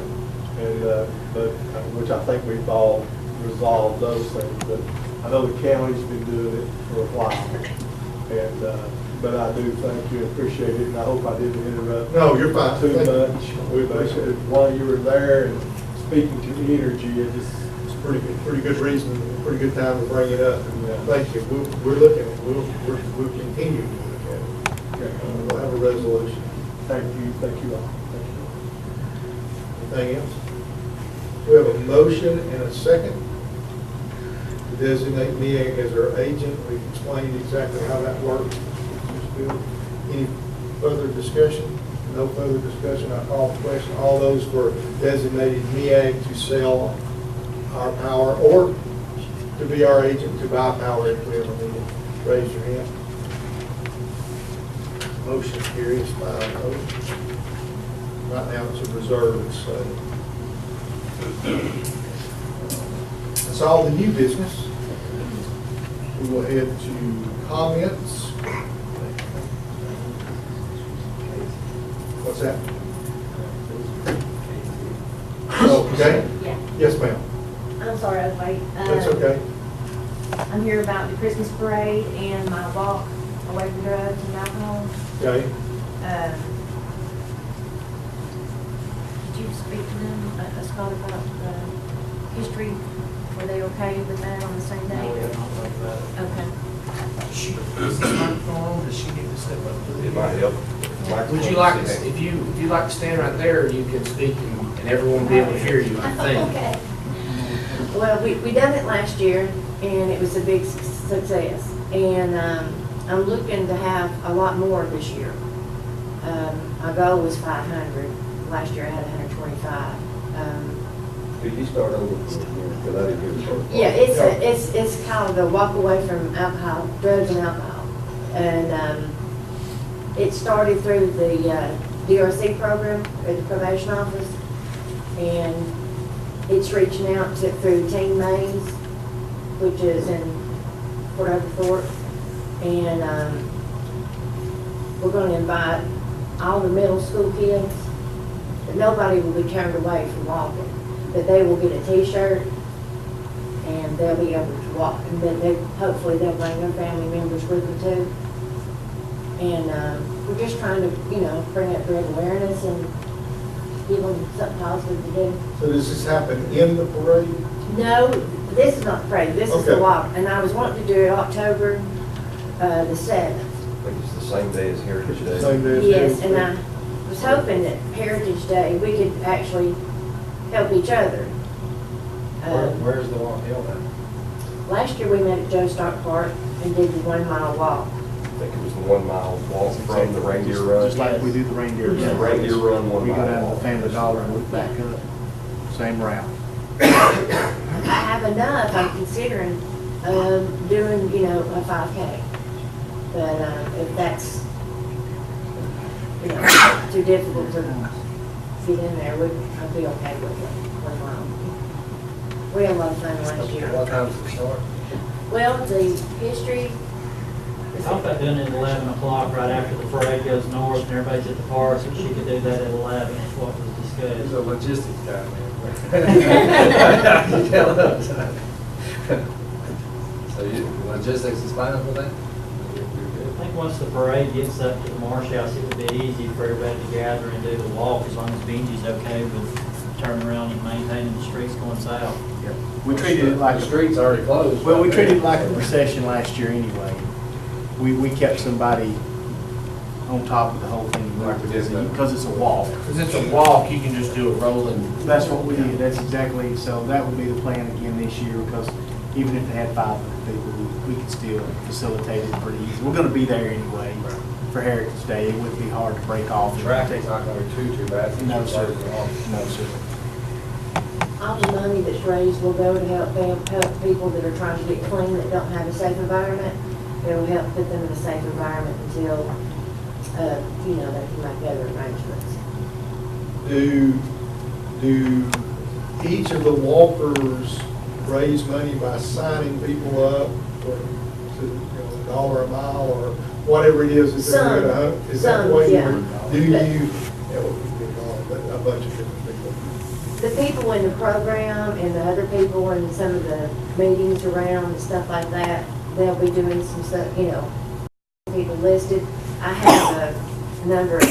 But which I think we've all resolved those things. But I know the county's been doing it for a while. But I do thank you and appreciate it, and I hope I didn't interrupt. No, you're fine. Too Thank you. much. While you were there and speaking to energy, It's pretty good reason, pretty good time to bring it up. And thank you. We're looking at it. We'll continue to look at it. We'll have a resolution. thank you all. Anything else? We have a motion and a second to designate me as our agent. We've explained exactly how that works. Any further discussion? No further discussion. I call the question. All those for designating MEAG to sell our power or to be our agent to buy power if we ever need it, raise your hand. Motion carries 5-0. Right now it's a reserve, so. That's all the new business. We will head to comments. What's that? Okay? Yeah, Yes, ma'am. I'm sorry I was late. That's okay. I'm here about the Christmas parade and my walk away from drugs and alcohol. Okay. Did you speak to them, Scott, about the history? Were they okay with that on the same day? No, we have not talked about it. Okay. Is this microphone on? Does she need to step up to It might help. Would you like to, if you'd like to stand right there, you can speak and everyone will be able to hear you, I think. Okay. Well, we done it last year, and it was a big success. And I'm looking to have a lot more this year. My goal was 500. Last year I had 125. Did you start over? Because I didn't hear the first part. Yeah, it's called the Walk Away from Alcohol, Drugs and Alcohol. And it started through the DRC program at the probation office. And it's reaching out through Teen Maze, which is in Port Oglethorpe. And we're going to invite all the middle school kids. Nobody will be turned away from walking. but they will get a T-shirt, and they'll be able to walk, and then hopefully they'll bring their family members with them too. And we're just trying to, bring up their awareness and give them something positive to do. So does this happen in the parade? No, this is not the parade, this is the Okay. walk, and I was wanting to do it October the 7th. Like it's the same day as Heritage Day. Same day as Yes, Heritage and Day? I was hoping that Heritage Day, we could actually help each other. Where's the walk held at? Last year, we met at Joe Stark Park and did the 1 mile walk. I think it was the 1 mile walk from the reindeer run. Just like we do the reindeer. Yeah, reindeer run, 1 We go mile down to walk. the Family Dollar and look back up, same route. I have enough, I'm considering, doing, a 5K. But, if that's, too difficult to fit in there, I'd be okay with it, 1 mile. We had a lot of fun last year. What time does it start? Well, the history, I thought about doing it at 11 o'clock, right after the parade goes north and everybody's at the park, so she could do that at 11, is what was He's discussed. a logistics guy, man. You tell us. So logistics is fine with that? I think once the parade gets up to the marsh house, it would be easy for everybody to gather and do the walk, as long as Benji's okay with turning around and maintaining the streets going south. We treated it like, The street's already closed. well, we treated it like a procession last year anyway. We kept somebody on top of the whole thing, Like we did then. because it's a walk. Because it's a walk, you can just do a rolling. That's what we did, that's exactly, so that would be the plan again this year, because even if they had 500 people, we could still facilitate it pretty easy. We're gonna be there anyway for Heritage Day, it wouldn't be hard to break off. and Traffic's not gonna be too bad. No, sir. No, sir. all the money that's raised will go to help people that are trying to get clean, that don't have a safe environment. It'll help put them in a safe environment until, they can make other arrangements. Do each of the walkers raise money by signing people up for, $1 a mile or whatever it is that they're gonna, is that the way Some, you, do you, that would be a bunch of different people. The people in the program and the other people in some of the meetings around and stuff like that, they'll be doing some stuff, people listed. I have a number of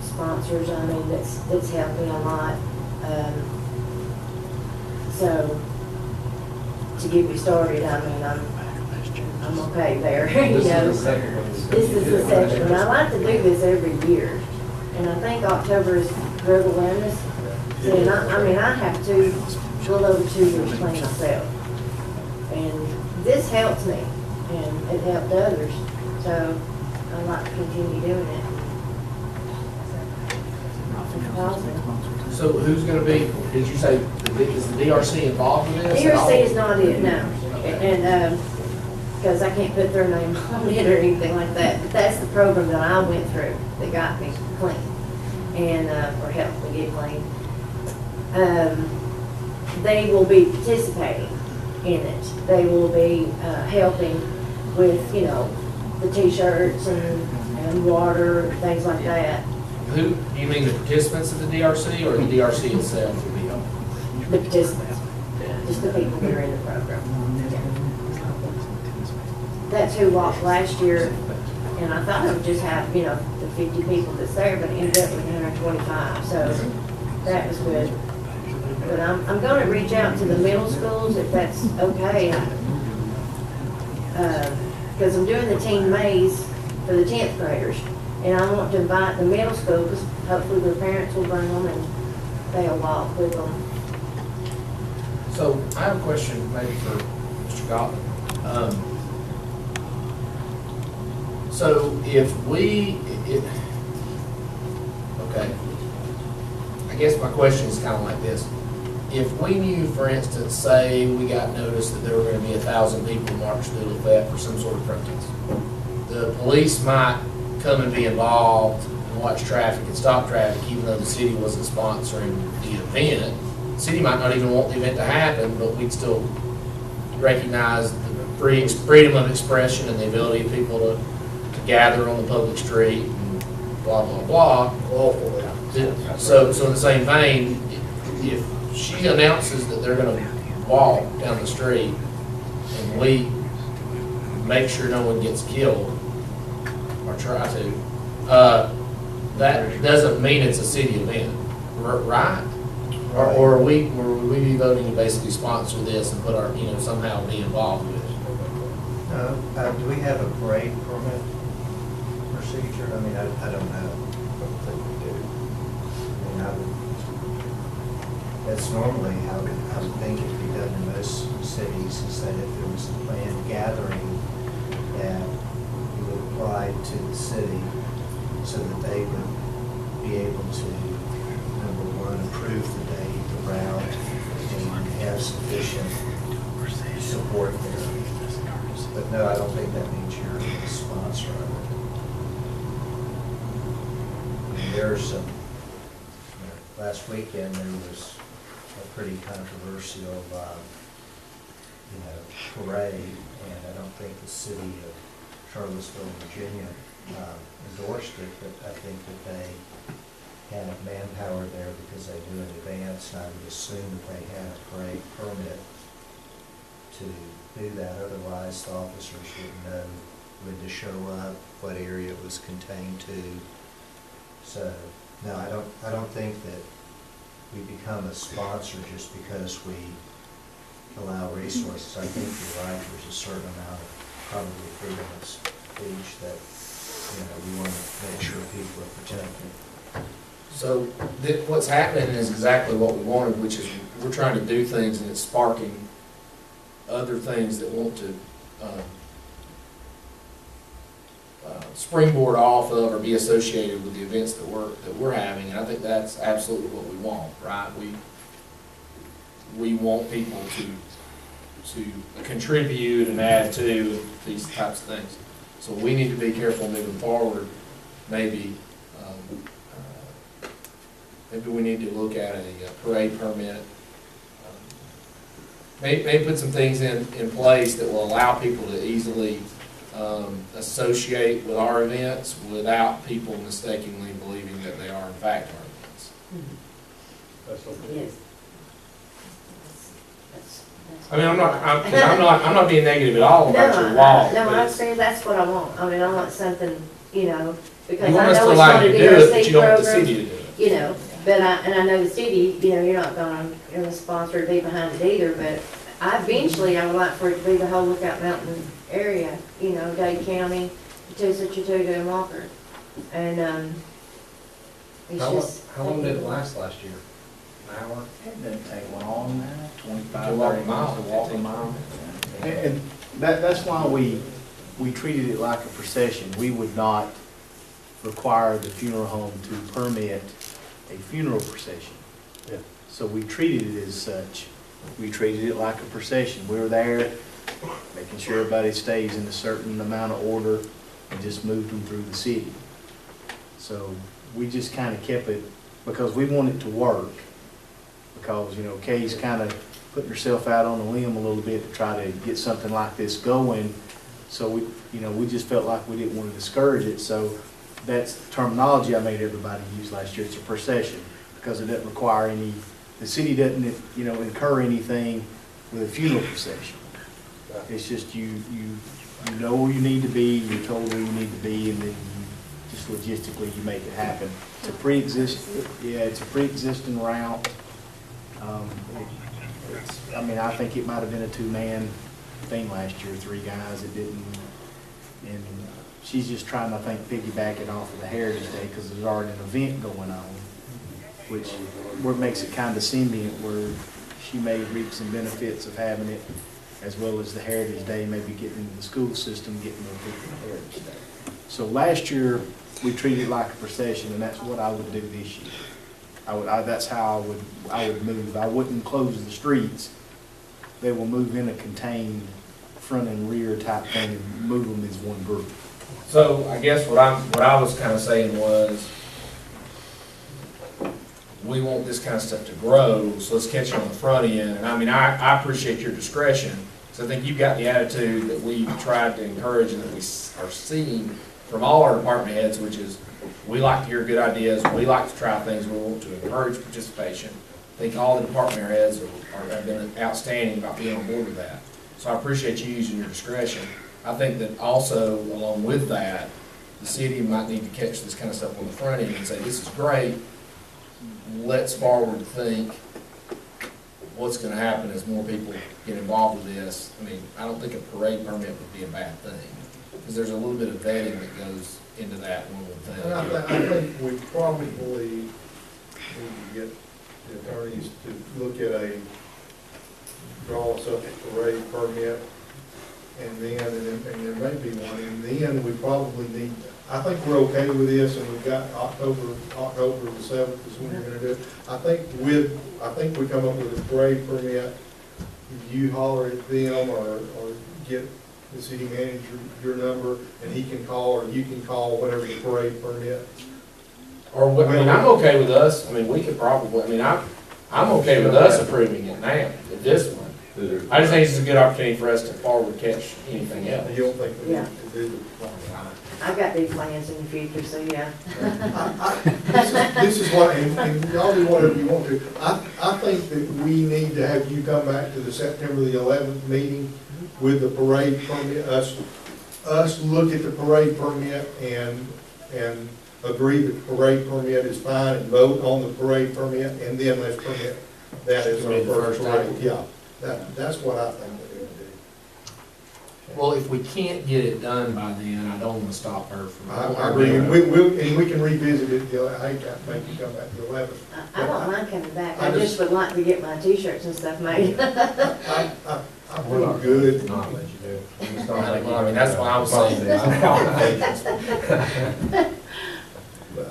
sponsors, that's helped me a lot. So, to get me started, I'm okay there, This is the second one. This is the second one. I like to do this every year, and I think October is drug awareness. And I have a little over 2 years clean myself. And this helps me, and it helped others, so I'd like to continue doing it. So who's gonna be, did you say, is the DRC involved in this? at all? DRC is not it, no. And, because I can't put their name on it or anything like that, but that's the program that I went through that got me clean, and, or helped me get clean. They will be participating in it. They will be helping with, the T-shirts and water, and things like that. Who, you mean the participants of the DRC or the DRC itself will be on? The participants, just the people that are in the program. Yeah. That's who walked last year, and I thought I would just have, the 50 people that's there, but it ended up with 125, so that was good. But I'm gonna reach out to the middle schools if that's okay. Because I'm doing the teen maze for the 10th graders. And I want to invite the middle school, because hopefully their parents will bring them and they'll walk with them. So I have a question maybe for Mr. Gottlieb. So if okay, I guess my question is kind of like this. If we knew, for instance, say we got notice that there were going to be 1,000 people march through Lafayette for some sort of protest, the police might come and be involved and watch traffic and stop traffic, even though the city wasn't sponsoring the event. The city might not even want the event to happen, but we'd still recognize the freedom of expression and the ability of people to gather on the public street and blah, blah, blah. Lawfully. So in the same vein, if she announces that they're gonna walk down the street and we make sure no one gets killed, or try to, that doesn't mean it's a city event, right? Or are we be voting to basically sponsor this and put our, somehow be involved with it? Do we have a parade permit procedure? I mean, I don't know. I don't think we do. I mean, that's normally how I would think it'd be done in most cities, is that if there was a planned gathering, that you would apply to the city so that they would be able to, number one, approve the date, the route, and have sufficient support there. But no, I don't think that means you're a sponsor of it. I mean, there's some, last weekend there was a pretty controversial, parade, and I don't think the city of Charlottesville, Virginia, endorsed it, but I think that they have manpower there because they do in advance, and I would assume that they had a parade permit to do that. Otherwise, the officers wouldn't know when to show up, what area it was contained to. So, no, I don't think that we become a sponsor just because we allow resources. I think you're right, there's a certain amount of probably freedom of speech that, we want to make sure people are protected. So what's happening is exactly what we wanted, which is we're trying to do things and it's sparking other things that want to springboard off of or be associated with the events that we're having, and I think that's absolutely what we want, right? We want people to contribute and add to these types of things. So we need to be careful moving forward. Maybe we need to look at a parade permit. Maybe put some things in place that will allow people to easily associate with our events without people mistakenly believing that they are in fact our events. That's okay. Yes. I mean, I'm not being negative at all about your wall. No, I'm saying that's what I want. I mean, I want something, because You I want us to know it's allow not a you to do it, but you DRC don't want the program, city to do it. but I know the city, you're not gonna sponsor it, be behind it either, but eventually I would like for it to be the whole Lookout Mountain area, Dade County, Chattoosa, Chattooga, and Walker. And, it's just. How long did it last last year? An hour? It doesn't take long now, 25, To walk 30 a mile, miles, to walk a 15 mile. miles. And that's why we treated it like a procession. We would not require the funeral home to permit a funeral procession. Yeah. So we treated it as such. We treated it like a procession. We were there, making sure everybody stays in a certain amount of order, and just moved them through the city. So we just kind of kept it, because we want it to work. Because, Kay's kind of putting herself out on a limb a little bit to try to get something like this going. So we just felt like we didn't want to discourage it. So that's the terminology I made everybody use last year. It's a procession, because it doesn't require the city doesn't, incur anything with a funeral procession. It's just you know where you need to be, you're told where you need to be, and then just logistically you make it happen. It's a pre-existing route. I think it might have been a two-man thing last year, 3 guys. It didn't, and she's just trying to, I think, piggyback it off of the Heritage Day, because there's already an event going on, which makes it kind of symbiont, where she may reap some benefits of having it, as well as the Heritage Day, maybe getting into the school system, getting more people to Heritage Day. So last year, we treated it like a procession, and that's what I would do this year. That's how I would move. I wouldn't close the streets. They will move in a contained front and rear type thing and move them as one group. So I guess what I was kind of saying was, we want this kind of stuff to grow, so let's catch it on the front end. And I appreciate your discretion, because I think you've got the attitude that we tried to encourage and that we are seeing from all our department heads, which is, we like to hear good ideas, we like to try things, we want to encourage participation. I think all the department heads have been outstanding about being on board with that. So I appreciate you using your discretion. I think that also, along with that, the city might need to catch this kind of stuff on the front end and say, this is great, let's forward think what's gonna happen as more people get involved with this. I mean, I don't think a parade permit would be a bad thing, because there's a little bit of vetting that goes into that one would And I think. think we probably need to get the attorneys to look at draw us up a parade permit, and there may be one, and then we probably need, I think we're okay with this, and we've got October the 7th is when we're gonna do it. I think we come up with a parade permit, you holler at them, or get the city manager your number, and he can call, or you can call, whatever the parade permit. Or, I mean, I'm okay with us, I mean, we could probably, I mean, I'm okay with us approving it now, at this one. I just think it's a good opportunity for us to forward catch anything else. You don't think we Yeah. need to do the I've got big plans in the future, so yeah. This is what, and y'all do whatever you want to. I think that we need to have you come back to the September the 11th meeting with the parade permit, us look at the parade permit and agree that the parade permit is fine and vote on the parade permit, and then let's permit that as our first parade. Yeah, that's what I think we need to do. Well, if we can't get it done by then, I don't wanna stop her from. I agree, and we can revisit it, I hate to make you come back to the 11th. I don't mind coming back, I I just- just would like to get my t-shirts and stuff made. I feel good. Not let you do it. We just don't I let you mean, do it. that's what I was saying. But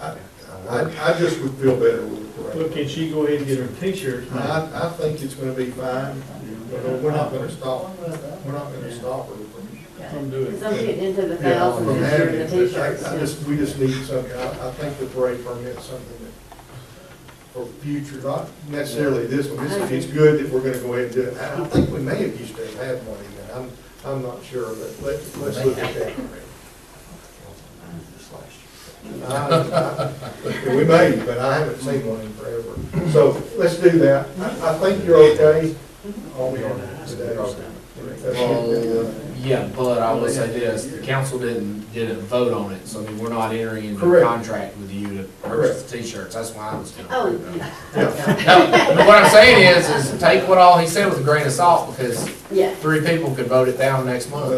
I just would feel better with the Well, parade. can she go ahead and get her t-shirts made? I think it's gonna be fine, but we're not gonna stop her From doing Because it. I'm getting into the from thousands this year having in the it. t-shirts. We just need something, I think the parade permit's something that, for future, not necessarily this one, it's good that we're gonna go ahead and do it. I think we may have used to have had one even, I'm not sure, but let's look at that. We may, but I haven't seen one in forever. So let's do that. I think you're okay. All we have today. Well, yeah, but I will say this, the council didn't vote on it, so I mean, we're not entering into a Correct. contract with you to purchase the t-shirts, that's why I was gonna. Oh, approve it. yeah. No, but what I'm saying is take what all he said with a grain of salt, because Yeah. 3 people could vote it down next month.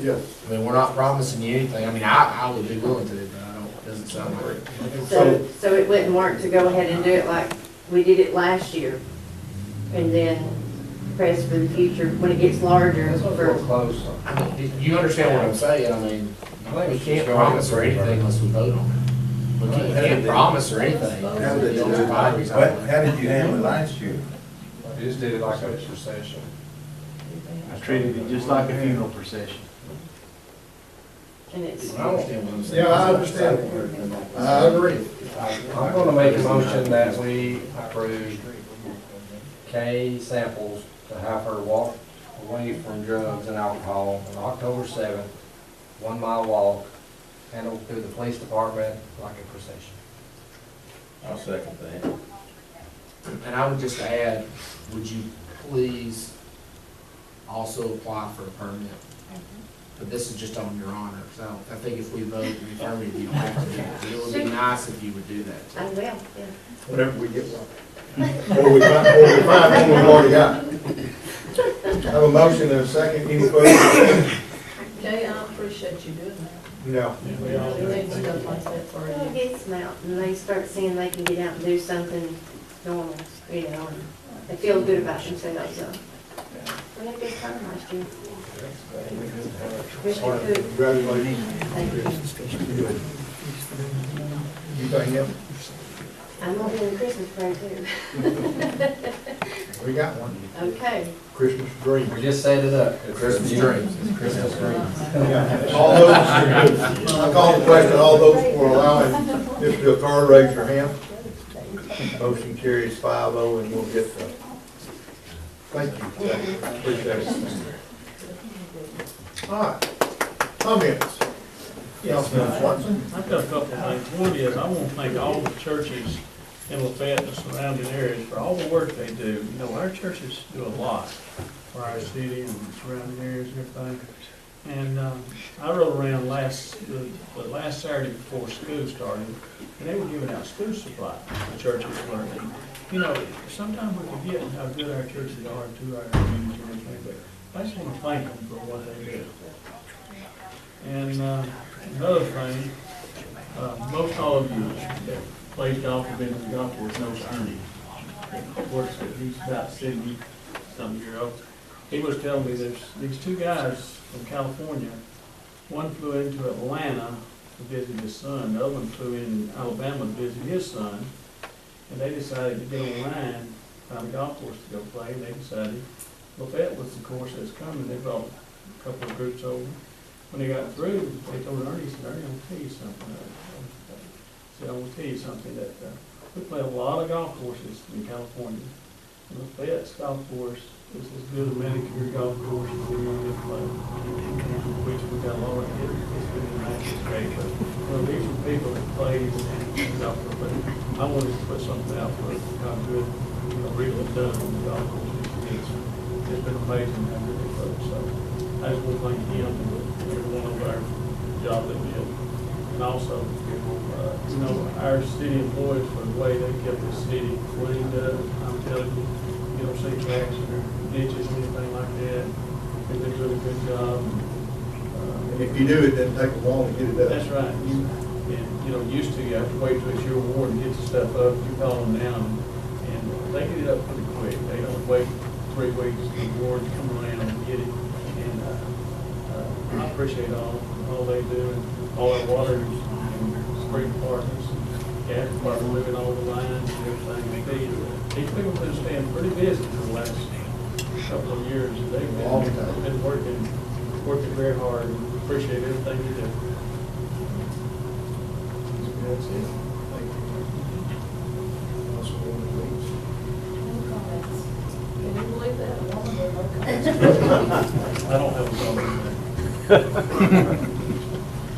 Yeah. I mean, we're not promising you anything, I mean, I would be willing to, but I don't, doesn't sound like it. So it wouldn't work to go ahead and do it like we did it last year, and then press for the future when it gets larger. That's a For little close. I mean, you understand what I'm saying, I mean, we can't promise or anything unless we vote on it. We can't promise or anything. How did you handle it last year? We just did it like a procession. I treated it just like a funeral procession. and it's, I understand what I'm saying. Yeah, I understand. I agree. I'm gonna make a motion that we approve Kay Samples to have her walk away from drugs and alcohol on October 7th, 1 mile walk, handled through the police department like a procession. I'll second that. And I would just add, would you please also apply for a permit? But this is just on your honor, so I think if we vote in the affirmative, you don't have to do it. It would be nice if you would do that. I will, yeah. Whenever we get one. Or we find one we've already got. I have a motion and a second. Any questions? Jay, I appreciate you doing that. No. We really need stuff like that for Well, it you. gets them out, and they start seeing they can get out and do something normal, you know, and they feel good about themselves, so. We had a good time last year. Wish we could. Congratulations. Thank you. Anything else? I'm gonna do the Christmas parade too. We got one. Okay. Christmas dream. We just set it up. It's Christmas dreams. It's Christmas dreams. All those, I call the question, all those for allowing this to occur, raise your hand. Motion carries 5-0, and we'll get the, thank you. Appreciate it. All right, comments? Councilman Swanson? I've got a couple of things. One is, I want to thank all the churches in Lafayette and the surrounding areas for all the work they do. You know, our churches do a lot for our city and surrounding areas and everything. And I rode around the last Saturday before school started, and they were giving out school supplies. The churches were. And, you know, sometimes we forget how good our churches are to our community and everything, but I just want to thank them for what they do. And another thing, most all of you that plays golf or been to the golf course knows Ernie. Works at, he's about 70-something year old. He was telling me there's these two guys from California. One flew into Atlanta to visit his son. The other one flew in Alabama to visit his son. And they decided to get online, find a golf course to go play. And they decided Lafayette was the course that's coming. They brought a couple of groups over. When they got through, they told Ernie, he said, Ernie, I'm going to tell you something. He said, I want to tell you something that we play a lot of golf courses in California. And Lafayette's golf course is as good a manicure golf course as we want to play. Which we got a lot of it. It's been in matches great, but you know, these are people that play golf course. But I wanted to put something out for how good, you know, really done on the golf course. It's been amazing how good they play. So I just want to thank him and every one of our job they did. And also, you know, our city employees for the way they kept the city cleaned up. I'm telling you, you don't see cracks or ditches or anything like that. They did a really good job. And if you do, it doesn't take them long to get it done. That's right. You know, used to, you have to wait till it's your ward to get the stuff up. You call them down, and they get it up pretty quick. They don't wait 3 weeks for the ward to come around and get it. And I appreciate all they do, and all our water and street departments, gas department, moving all the lines and everything. These people have been staying pretty busy for the last couple of years. They've been working very hard, and appreciate everything you do. That's it. Thank you. Councilwoman, please. Any comments? Can you believe that? A woman with no comments. I don't have a comment.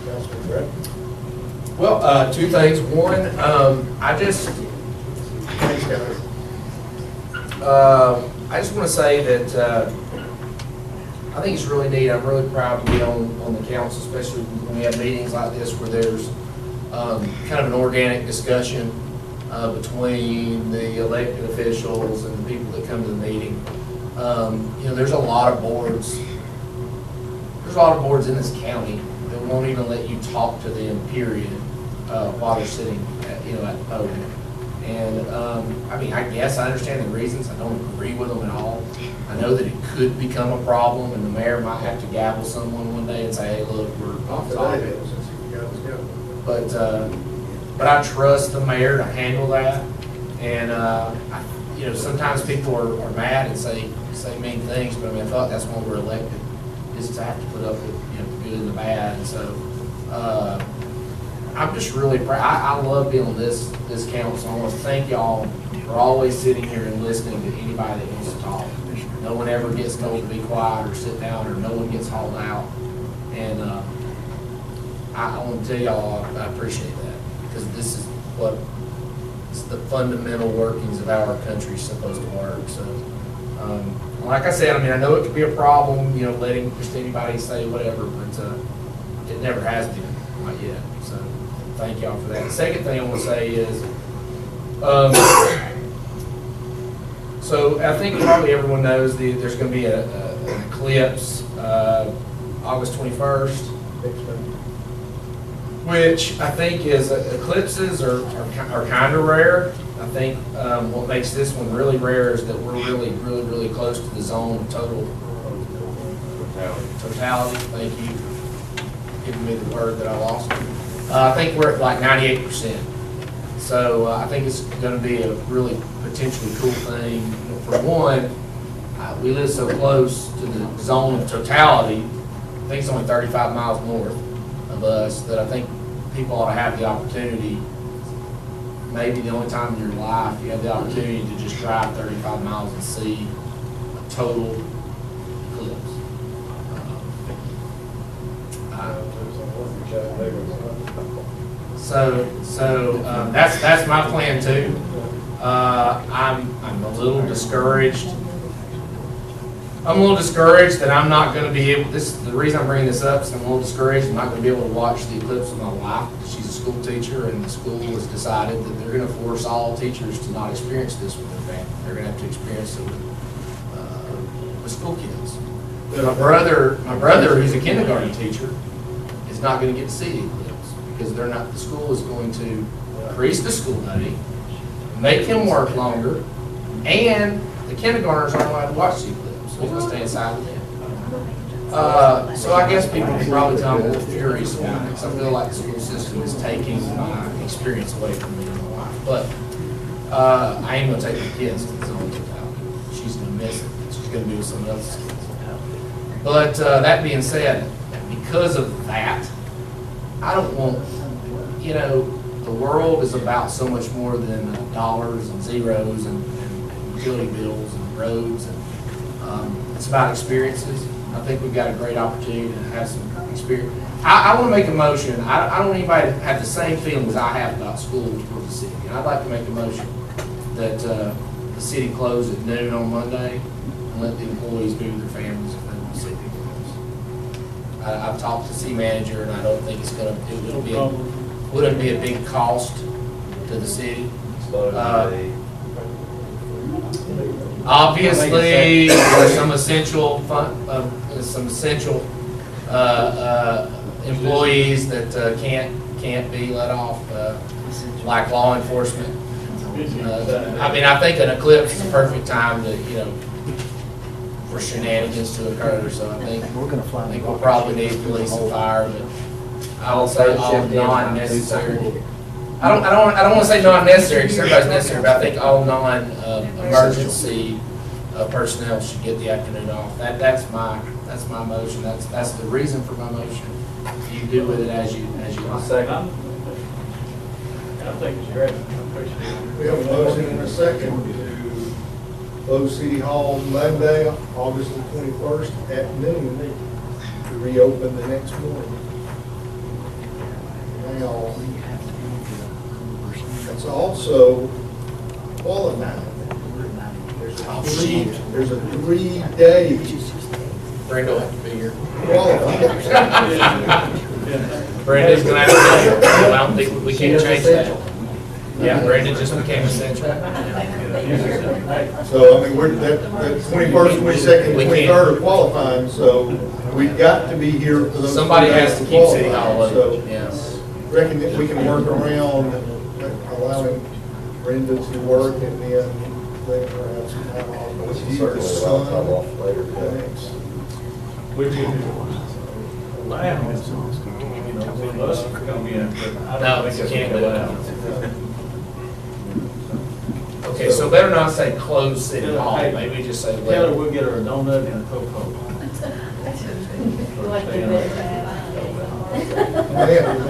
Councilman Brett? Well, two things. One, Thanks, guys. I just want to say that I think it's really neat. I'm really proud to be on the council, especially when we have meetings like this where there's kind of an organic discussion between the elected officials and the people that come to the meeting. You know, there's a lot of boards. There's a lot of boards in this county that won't even let you talk to them, period, while they're sitting at, you know, at the podium. And I mean, I guess I understand the reasons. I don't agree with them at all. I know that it could become a problem, and the mayor might have to gavel someone one day and say, "Hey, look, we're off topic." But I trust the mayor to handle that. And you know, sometimes people are mad and say mean things, but I mean, I thought that's why we're elected, is to have to put up with, you know, the good and the bad. And so I'm just really proud. I love being on this council. I want to thank y'all for always sitting here and listening to anybody that wants to talk. No one ever gets told to be quiet or sit down, or no one gets hauled out. And I want to tell y'all I appreciate that, because this is what it's the fundamental workings of how our country is supposed to work. So, like I said, I mean, I know it could be a problem, you know, letting just anybody say whatever, but it never has been, not yet. So, thank y'all for that. The second thing I want to say is, so I think probably everyone knows there's going to be an eclipse August 21st. Which I think is, eclipses are kind of rare. I think what makes this one really rare is that we're really close to the zone of totality. Thank you for giving me the word that I lost. I think we're at like 98%. So I think it's going to be a really potentially cool thing. For one, we live so close to the zone of totality. I think it's only 35 miles north of us, that I think people ought to have the opportunity, maybe the only time in your life you have the opportunity to just drive 35 miles and see a total eclipse. That's my plan too. I'm a little discouraged. I'm a little discouraged that I'm not gonna be able, the reason I'm bringing this up is I'm a little discouraged, I'm not gonna be able to watch the eclipse with my wife. She's a school teacher, and the school has decided that they're gonna force all teachers to not experience this with their family. They're gonna have to experience it with school kids. My brother, who's a kindergarten teacher, is not gonna get to see the eclipse, because the school is going to increase the school day, make him work longer, and the kindergartners aren't allowed to watch the eclipse. So he's gonna stay inside with them. So I guess people can probably tell I'm a little furious about it, because I feel like the school system is taking my experience away from me and my wife. But I ain't gonna take my kids to the zone out. She's gonna miss it. She's gonna be with someone else's kids. But that being said, because of that, I don't want, the world is about so much more than dollars and zeros and utility bills and roads, and it's about experiences. I think we've got a great opportunity to have some experience. I want to make a motion. I don't want anybody to have the same feelings I have about schools for the city. And I'd like to make a motion that the city close at noon on Monday and let the employees be with their families if they want to see the eclipse. I've talked to the city manager, and I don't think wouldn't be a big cost to the city. Obviously, there's some essential employees that can't be let off, like law enforcement. I think an eclipse is a perfect time to, for shenanigans to occur. So I think we'll probably need police and fire, but I will say all non-necessary. I don't want to say non-necessary, because everybody's necessary, but I think all non-emergency personnel should get the afternoon off. That's my motion. That's the reason for my motion. You do with it as you like. Second. I think it's great. I appreciate it. We have a motion and a second to close City Hall Monday, August the 21st at noon, to reopen the next morning. Now, it's also qualifying. There's a 3-day Brenda will have to be here. qualifying. Brenda's gonna have to be here. I don't think we can't change that. Yeah, Brenda just became essential. So, we're, that 21st, 22nd, 23rd are qualifying, so we've got to be here for those. Somebody has to keep City Hall open. So, Yes. reckon that we can work around allowing Brenda to work and then let her have some time off. Certainly allow time off later. Thanks. We can allow us to come in, but I No, don't think you it's can't do allowed. Okay, so better not say close City Hall, maybe just say Kelly, let. we'll get her a donut and a Coca-Cola.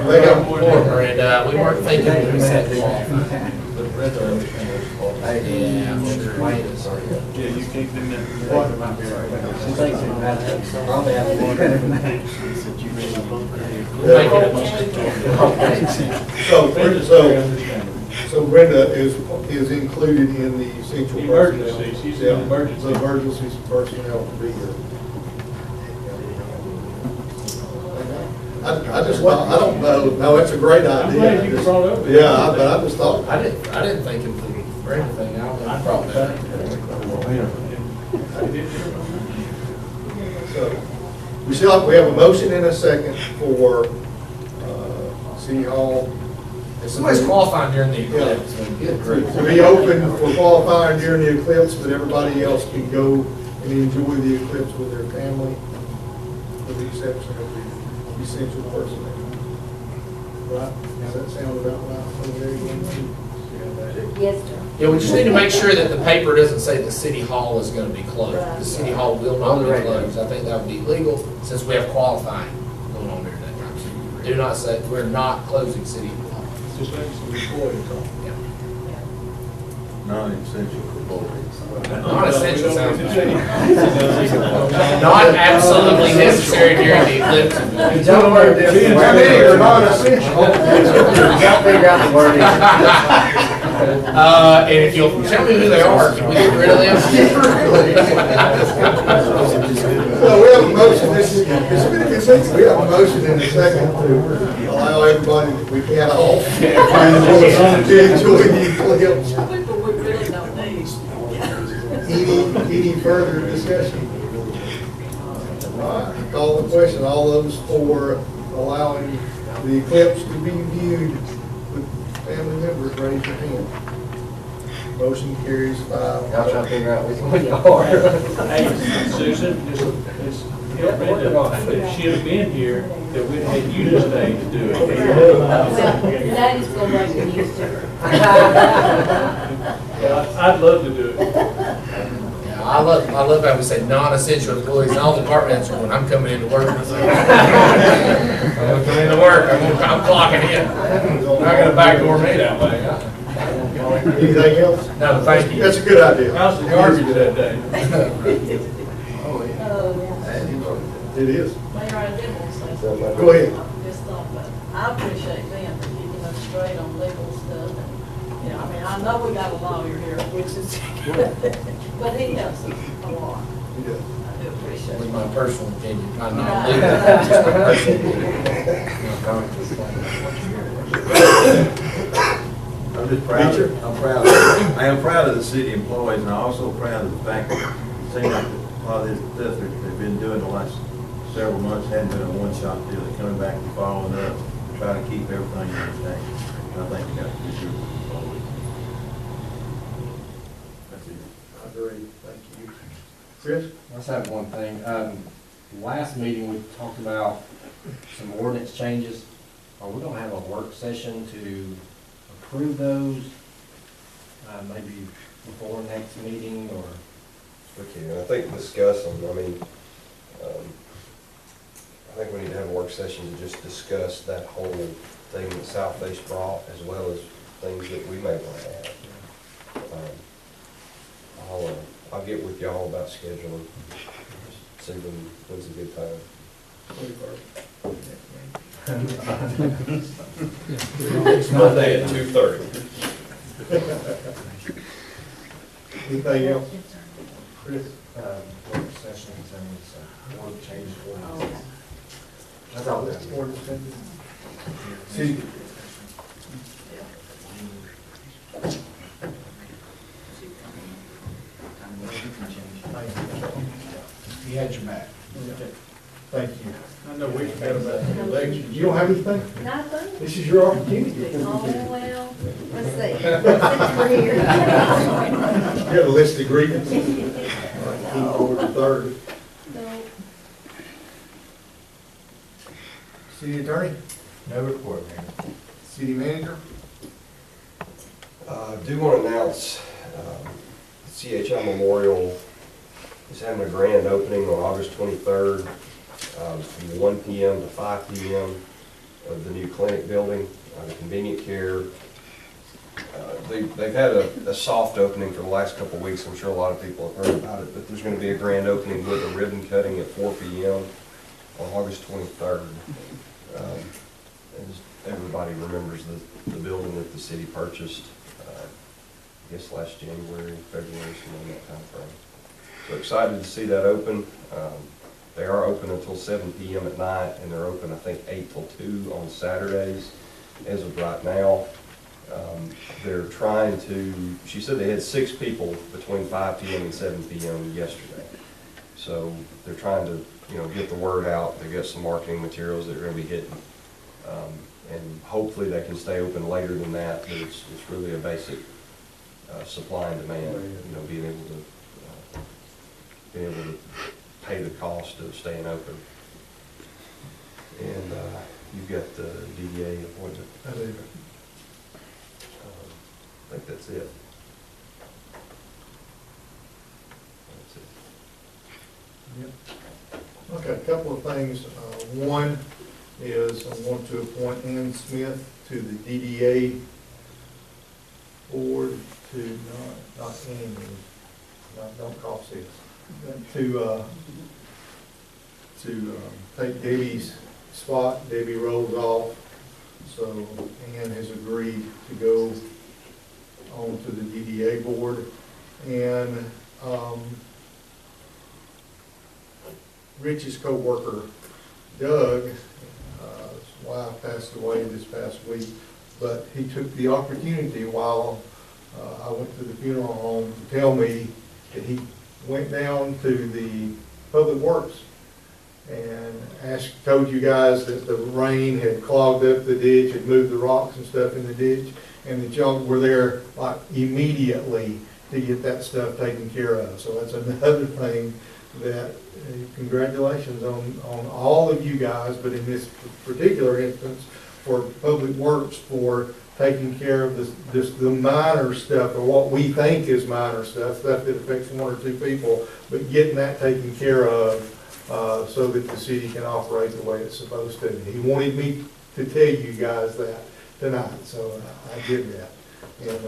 They got Poor Brenda, we weren't thinking when we set the wall. Yeah, I'm sure. Yeah, you can't do that. So Brenda is included in the essential personnel. Emergency, she's Yeah, an emergency. the emergency personnel to be here. I just thought, I don't know, no, it's a great idea. I'm glad you brought it up. Yeah, but I just thought. I didn't think of the Brenda thing, I don't think I brought that up. So, we have a motion and a second for City Hall. If somebody's qualifying during the eclipse, then good grief. To be open for qualifying during the eclipse, but everybody else can go and enjoy the eclipse with their family, with the exception of the essential personnel. Right? Does that sound about right over there? Yes, sir. Yeah, we just need to make sure that the paper doesn't say that City Hall is gonna be closed. The City Hall will not be closed. I think that would be illegal, since we have qualifying going on during that time. So do not say, we're not closing City Hall. Just like some employees on. Yeah. non-essential for both. Non-essential sounds good. Not absolutely necessary during the eclipse. Don't worry, Too many are non-essential. You gotta figure out the wording. And if you'll tell me who they are, can we get rid of them? So we have a motion, this is, we have a motion in a second to allow everybody that we can all to enjoy the eclipse. People we really don't need. Any further discussion? All right, call the question, all those for allowing the eclipse to be viewed with family members, raise your hand. Motion carries 5. Y'all trying to figure out which one y'all are. Hey, Susan, just help me to, if she'd have been here, that we'd had you today to do it. Well, Daddy's gonna break the news to her. I'd love to do it. Yeah, I love how we say non-essential employees, and all departments are when I'm coming into work. I'm coming into work, I'm clocking in. Not gonna backdoor me that way. Anything else? No, thank you. That's a good idea. How's the garbage that day? It is. Mayor, I did want to say something. Go ahead. Just thought, but I appreciate them for keeping us straight on legal stuff. And, you know, I mean, I know we got a lawyer here, which is good, but he helps us a lot. I do appreciate With it. my personal opinion, my non-legal, just my personal I'm just proud, I am proud of the city employees, and I'm also proud of the fact that it seems like a lot of this stuff that they've been doing the last several months hadn't been a one-shot deal. They're coming back and following up, trying to keep everything in check. And I think we got to do good employees. That's it. I agree, thank you. Chris? I just have one thing. Last meeting, we talked about some ordinance changes. Are we gonna have a work session to approve those? Maybe before next meeting, or? We can, I think discuss them, I mean, I think we need to have a work session to just discuss that whole thing that Southface brought, as well as things that we may want to add. I'll get with y'all about scheduling, see when's a good time. Next Monday at 2:30. Anything else? Chris? Work sessions and some work change ordinances. That's all. See, He had your back. thank you. I know we forgot about the election. You don't have anything? Nothing? This is your opportunity. Oh, well, let's see. Since we're here. You have a list of grievances. Keep over the 3rd. No. City attorney? No report, Mayor. City manager? I do want to announce CHI Memorial is having a grand opening on August 23rd from 1 p.m. to 5 p.m. of the new clinic building, the convenient care. They've had a soft opening for the last couple of weeks. I'm sure a lot of people have heard about it, but there's going to be a grand opening with a ribbon cutting at 4 p.m. on August 23rd. As everybody remembers the building that the city purchased, I guess last January, February, somewhere in that time frame. So excited to see that open. They are open until 7 p.m. at night, and they're open, I think, 8 till 2 on Saturdays as of right now. They're trying to, she said they had 6 people between 5 p.m. and 7 p.m. yesterday. So they're trying to, get the word out. They've got some marketing materials that are going to be hitting. And hopefully they can stay open later than that, but it's really a basic supply and demand, being able to pay the cost of staying open. And you've got the DDA appointment. I think that's it. Yep. Okay, a couple of things. One is I want to appoint Ann Smith to the DDA board to, not annually, don't cost this, to take Debbie's spot. Debbie rolls off, so Ann has agreed to go on to the DDA board. And Rich's co-worker, Doug, his wife passed away this past week, but he took the opportunity while I went to the funeral home to tell me that he went down to the Public Works and told you guys that the rain had clogged up the ditch, had moved the rocks and stuff in the ditch, and that y'all were there like immediately to get that stuff taken care of. So that's another thing that, congratulations on all of you guys, but in this particular instance, for Public Works for taking care of the minor stuff, or what we think is minor stuff that affects one or two people, but getting that taken care of so that the city can operate the way it's supposed to. He wanted me to tell you guys that tonight, so I did that. And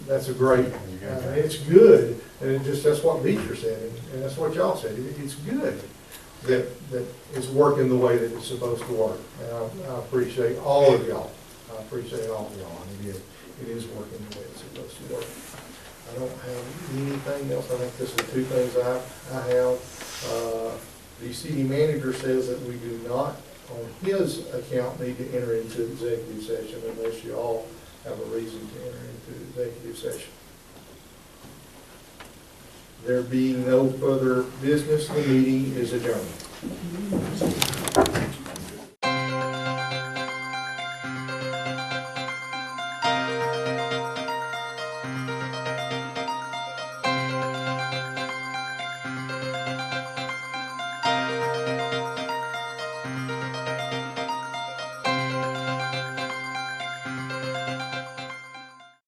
that's a great, it's good, and that's what Beecher said, and that's what y'all said. It's good that it's working the way that it's supposed to work. And I appreciate all of y'all. I appreciate all of y'all. And it is working the way it's supposed to work. I don't have anything else. I think this are two things I have. The city manager says that we do not, on his account, need to enter into executive session unless you all have a reason to enter into executive session. There being no further business, the meeting is adjourned.